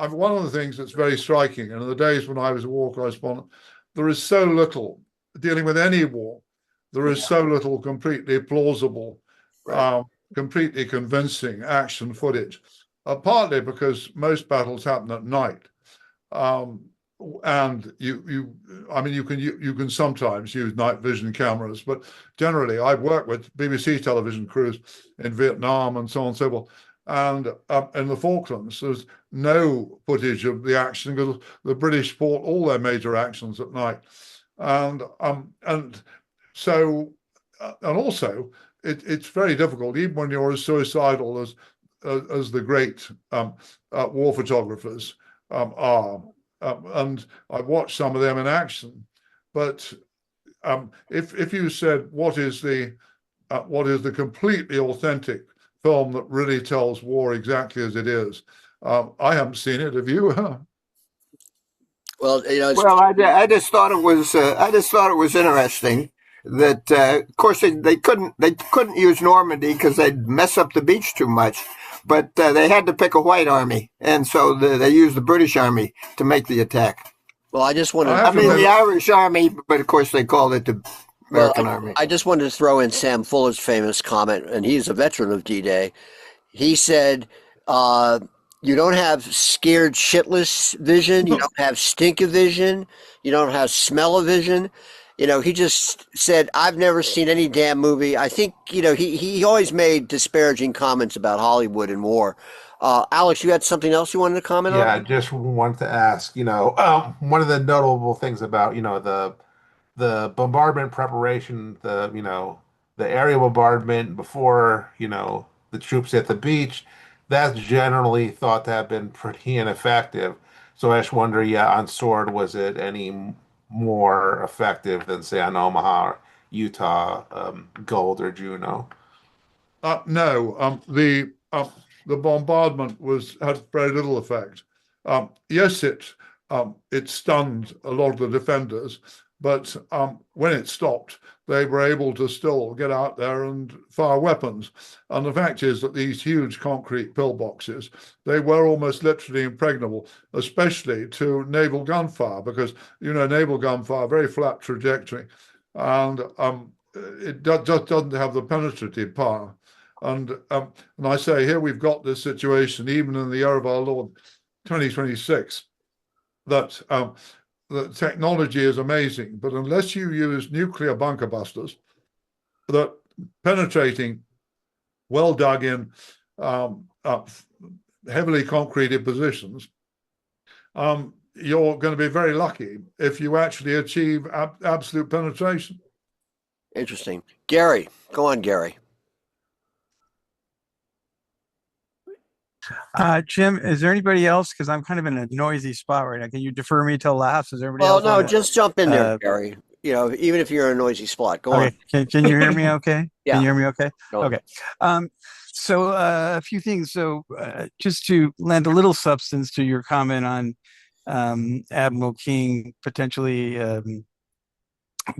One of the things that's very striking, and in the days when I was a war correspondent, there is so little dealing with any war. There is so little completely plausible, completely convincing action footage. Partly because most battles happen at night, and you can sometimes use night vision cameras, but generally I've worked with BBC television crews in Vietnam and so on and so forth. And in the Falklands, there's no footage of the action because the British fought all their major actions at night, and also it's very difficult even when you're as suicidal as the great war photographers are, and I've watched some of them in action. But if you said what is the completely authentic film that really tells war exactly as it is, I haven't seen it. Have you? Well, you know, I just thought it was interesting that of course they couldn't use Normandy because they'd mess up the beach too much, but they had to pick a white army, and so they used the British Army to make the attack. well, I just wanted. The Irish Army, but of course they called it the American Army. I just wanted to throw in Sam Fuller's famous comment, and he's a veteran of D-Day. He said, you don't have scared shitless vision, you don't have stink-o-vision, you don't have smell-o-vision. You know, he just said, I've never seen any damn movie. I think, you know, he always made disparaging comments about Hollywood and war. Alex, you had something else you wanted to comment on? Yeah, I just wanted to ask, you know, one of the notable things about, you know, the bombardment preparation, the aerial bombardment before, you know, the troops hit the beach, that's generally thought to have been pretty ineffective. So I just wonder, on Sword, was it any more effective than, say, on Omaha, Utah, Gold, or Juneau? No, the bombardment had very little effect. Yes, it stunned a lot of the defenders, but when it stopped, they were able to still get out there and fire weapons. And the fact is that these huge concrete pillboxes, they were almost literally impregnable, especially to naval gunfire, because, you know, naval gunfire, very flat trajectory, and it just doesn't have the penetrative power. And I say here we've got this situation, even in the year of our Lord 2026, that the technology is amazing, but unless you use nuclear bunker busters, that penetrating well dug in, heavily concreted positions, you're going to be very lucky if you actually achieve absolute penetration. Interesting. Gary, go on, Gary. Jim, is there anybody else? Because I'm kind of in a noisy spot right now. Can you defer me till last? Is everybody Well, else? no, just jump in there, uh, Gary. You know, even if you're in a noisy spot, go on. Okay. Can you hear me okay? Yeah. Can you hear me okay? Go on. Okay. So a few things. So just to lend a little substance to your comment on Admiral King potentially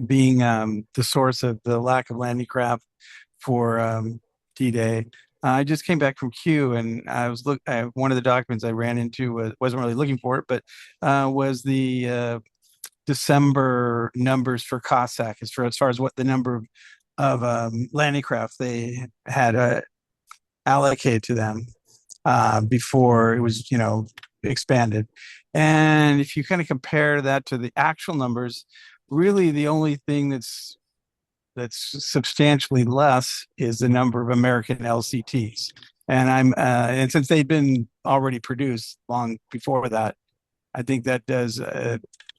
being the source of the lack of landing craft for D-Day. I just came back from Q, and I was one of the documents I ran into wasn't really looking for it, but was the December numbers for Cossack as far as what the number of landing craft they had allocated to them before it was, expanded. And if you kind of compare that to the actual numbers, really the only thing that's substantially less is the number of American LCTs. And since they'd been already produced long before that, I think that does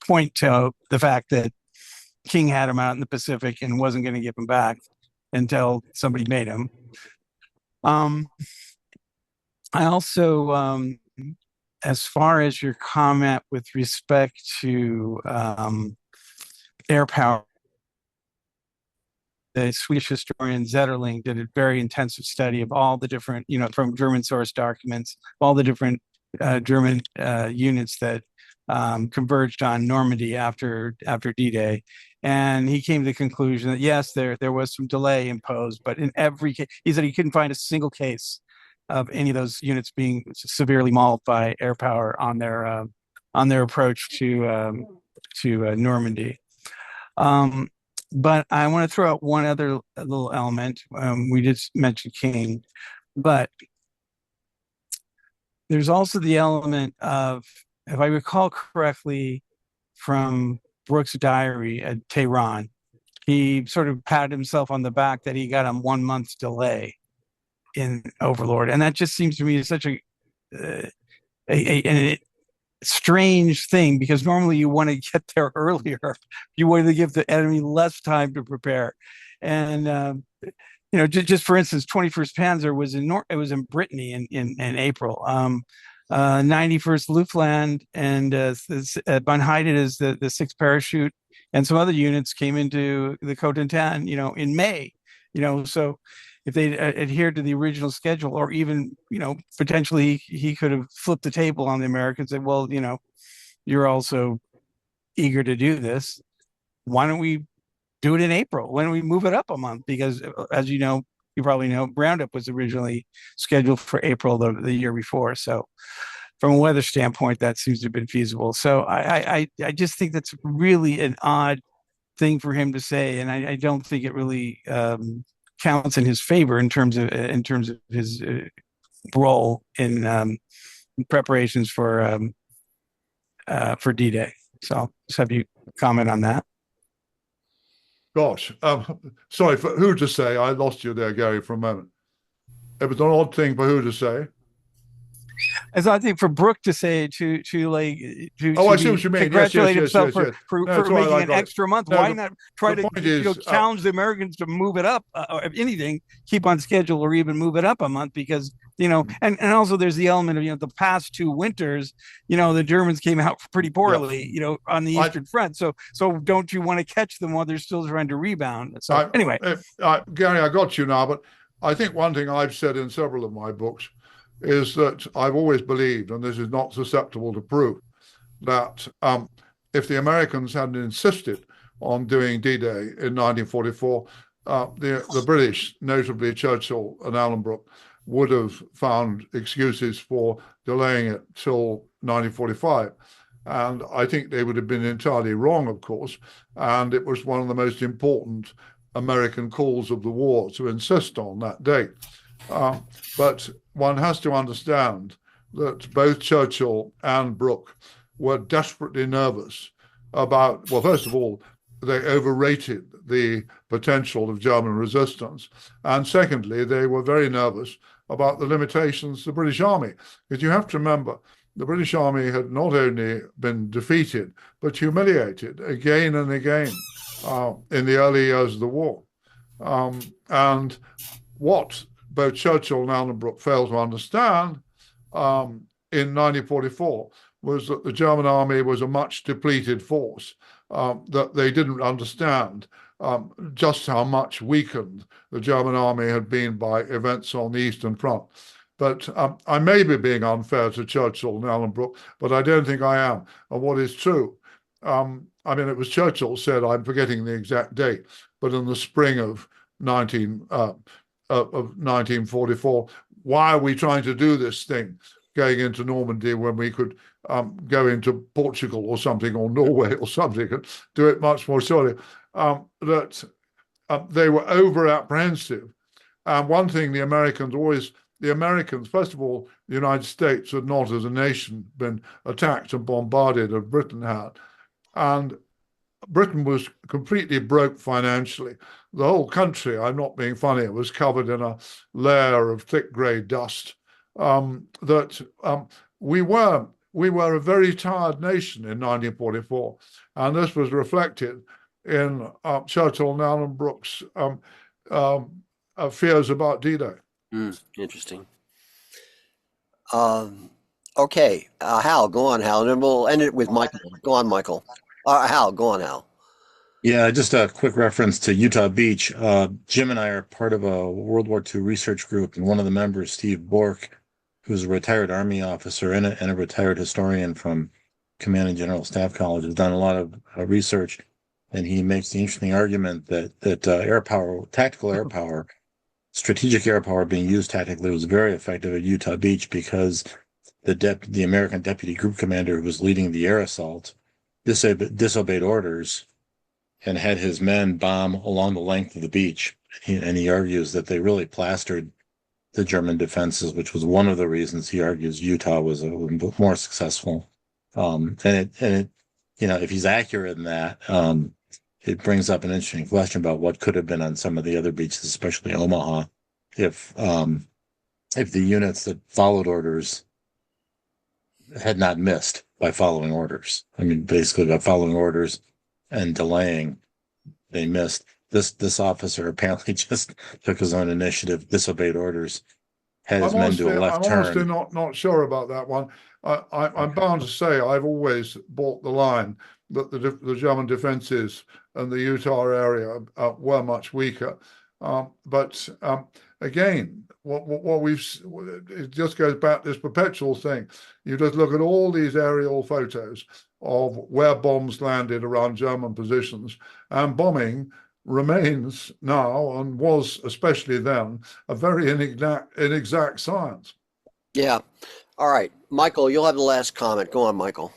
point to the fact that King had them out in the Pacific and wasn't going to give them back until somebody made them. I also, as far as your comment with respect to air power, the Swedish historian Zetterling did a very intensive study of all the different, from German source documents, all the different German units that converged on Normandy after D-Day. And he came to the conclusion that, yes, there was some delay imposed, but in every case, he said he couldn't find a single case of any of those units being severely mauled by air power on their approach to Normandy. But I want to throw out one other little element. We just mentioned King, but there's also the element of, if I recall correctly, from Brooks' diary at Tehran, he sort of patted himself on the back that he got a 1 month delay in Overlord, and that just seems to me such a strange thing, because normally you want to get there earlier. You want to give the enemy less time to prepare. And just for instance, 21st Panzer was in Brittany in April. 91st Luftland and von Heiden is the 6th Parachute, and some other units came into the Cotentin, in May. So if they adhered to the original schedule, or even, potentially he could have flipped the table on the Americans and said, well, you're also eager to do this. Why don't we do it in April? Why don't we move it up a month? Because as you probably know, Roundup was originally scheduled for April the year before. So from a weather standpoint, that seems to have been feasible. So I just think that's really an odd thing for him to say. And I don't think it really counts in his favor in terms of his role in preparations for D-Day. So I'll just have you comment on that. Gosh, sorry, for who to say? I lost you there, Gary, for a moment. It was an odd thing for who to say. As I think for Brooke to say to I see what you mean. Congratulate himself for making an extra month. No, why not try to challenge the Americans to move it up? If anything, keep on schedule, or even move it up a month, because and also there's the element of the past 2 winters, the Germans came out pretty poorly, on the Eastern Front. So don't you want to catch them while they're still trying to rebound? So anyway, Gary, I got you now, but I think one thing I've said in several of my books is that I've always believed, and this is not susceptible to proof, that if the Americans hadn't insisted on doing D-Day in 1944, the British, notably Churchill and Alanbrooke, would have found excuses for delaying it till 1945. And I think they would have been entirely wrong, of course. And it was one of the most important American calls of the war to insist on that date. But one has to understand that both Churchill and Brooke were desperately nervous about, well, first of all, they overrated the potential of German resistance. And secondly, they were very nervous about the limitations of the British Army. Because you have to remember, the British Army had not only been defeated, but humiliated again and again in the early years of the war. And what both Churchill and Alanbrooke failed to understand in 1944 was that the German army was a much depleted force, that they didn't understand just how much weakened the German army had been by events on the Eastern Front. But I may be being unfair to Churchill and Alanbrooke, but I don't think I am. And what is true, I mean, it was Churchill said, I'm forgetting the exact date, but in the spring of 1944, why are we trying to do this thing, going into Normandy when we could go into Portugal or something, or Norway or something, and do it much more surely? That they were over apprehensive. And one thing the Americans, first of all, the United States had not as a nation been attacked and bombarded as Britain had. And Britain was completely broke financially. The whole country, I'm not being funny, it was covered in a layer of thick grey dust. We were a very tired nation in 1944, and this was reflected in Churchill and Alanbrooke's fears about D-Day. Interesting. Okay, Hal, go on, Hal, and then we'll end it with Michael. Go on, Michael. Hal, go on, Hal. Yeah, just a quick reference to Utah Beach. Jim and I are part of a World War II research group, and one of the members, Steve Bork, who's a retired Army officer and a retired historian from Command and General Staff College, has done a lot of research, and he makes the interesting argument that air power, tactical air power, strategic air power being used tactically was very effective at Utah Beach because the American deputy group commander who was leading the air assault disobeyed orders and had his men bomb along the length of the beach. And he argues that they really plastered the German defenses, which was one of the reasons he argues Utah was more successful. If he's accurate in that, it brings up an interesting question about what could have been on some of the other beaches, especially Omaha, if the units that followed orders had not missed by following orders. I mean, basically by following orders and delaying, they missed. This officer apparently just took his own initiative, disobeyed orders, had his men do a left turn. I'm honestly not sure about that one. I'm bound to say I've always bought the line that the German defenses in the Utah area were much weaker. But again, it just goes back to this perpetual thing. You just look at all these aerial photos of where bombs landed around German positions, and bombing remains now, and was especially then, a very inexact science. Yeah. All right. Michael, you'll have the last comment. Go on, Michael.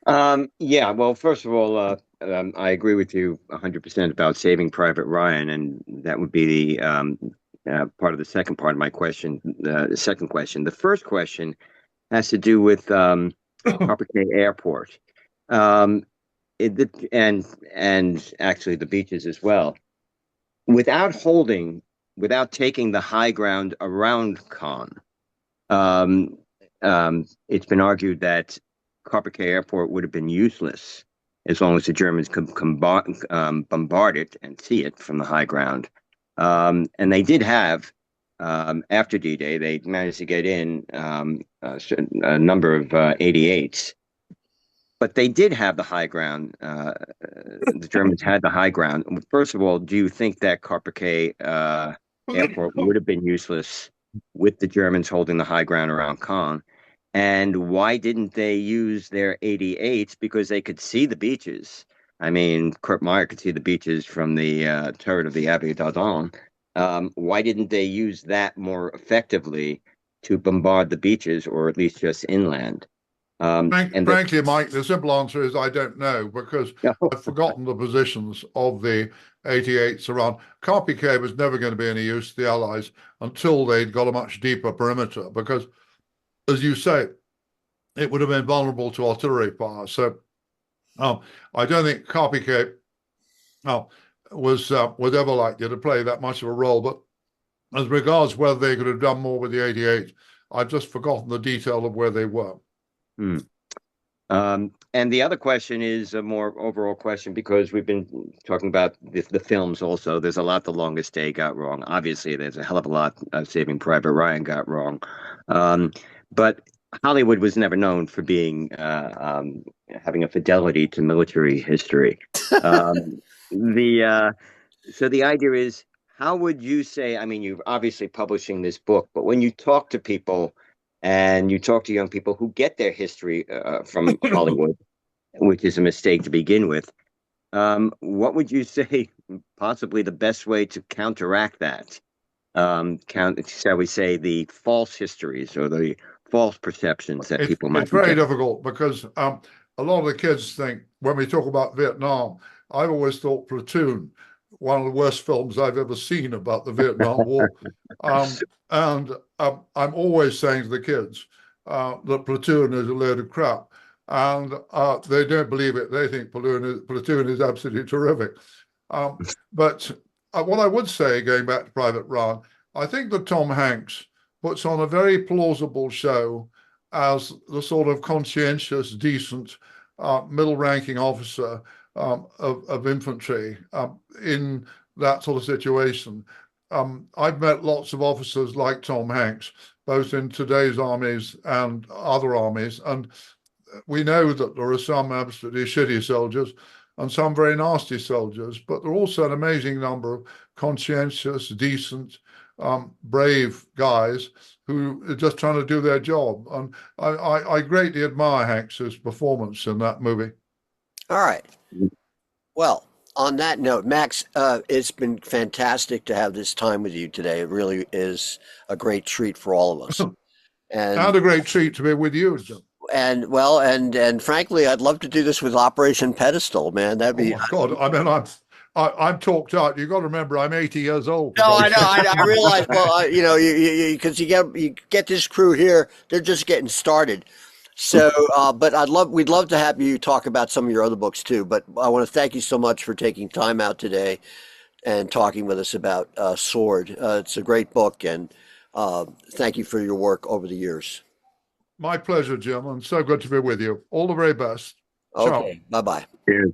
Yeah, well, first of all, I agree with you 100% about Saving Private Ryan, and that would be the part of the second part of my question. The second question. The first question has to do with Copper Cay Airport, and actually the beaches as well. Without taking the high ground around Caen, it's been argued that Copper Cay Airport would have been useless as long as the Germans could bombard it and see it from the high ground. And they did have, after D-Day, they managed to get in a number of 88s. But they did have the high ground. The Germans had the high ground. First of all, do you think that Copper Cay Airport would have been useless with the Germans holding the high ground around Caen? And why didn't they use their 88s? Because they could see the beaches. I mean, Kurt Meyer could see the beaches from the turret of the Abbey d'Ardon. Why didn't they use that more effectively to bombard the beaches, or at least just inland? Frankly, Mike, the simple answer is I don't know, because I've forgotten the positions of the 88s around. Copper Cay was never going to be any use to the Allies until they'd got a much deeper perimeter, because, as you say, it would have been vulnerable to artillery fire. So I don't think Copper Cay was ever likely to play that much of a role. But as regards whether they could have done more with the 88, I've just forgotten the detail of where they were. Hmm. And the other question is a more overall question, because we've been talking about the films also. There's a lot The Longest Day got wrong. Obviously, there's a hell of a lot Saving Private Ryan got wrong. But Hollywood was never known for being having a fidelity to military history. So the idea is, how would you say, I mean, you're obviously publishing this book, but when you talk to people and you talk to young people who get their history from Hollywood, which is a mistake to begin with, what would you say possibly the best way to counteract that? Shall we say, the false histories or the false perceptions that people might It's very get? difficult because a lot of the kids think when we talk about Vietnam, I've always thought Platoon, one of the worst films I've ever seen about the Vietnam War. And I'm always saying to the kids that Platoon is a load of crap. And they don't believe it. They think Platoon is absolutely terrific. But what I would say, going back to Private Ryan, I think that Tom Hanks puts on a very plausible show as the sort of conscientious, decent, middle-ranking officer of infantry in that sort of situation. I've met lots of officers like Tom Hanks, both in today's armies and other armies, and we know that there are some absolutely shitty soldiers and some very nasty soldiers, but there are also an amazing number of conscientious, decent, brave guys who are just trying to do their job. And I greatly admire Hanks's performance in that movie. All right. Well, on that note, Max, it's been fantastic to have this time with you today. It really is a great treat for all of us. And a great treat to be with you, Jim. And frankly, I'd love to do this with Operation Pedestal, man. That'd be. Oh my God! I mean, I'm talked out. You've got to remember, I'm 80 years old. No, I know. I realize. Well, you know, because you get this crew here, they're just getting started. So, but we'd love to have you talk about some of your other books too. But I want to thank you so much for taking time out today and talking with us about Sword. It's a great book, and thank you for your work over the years. My pleasure, Jim, and so good to be with you. All the very best. Okay, bye-bye. Cheers.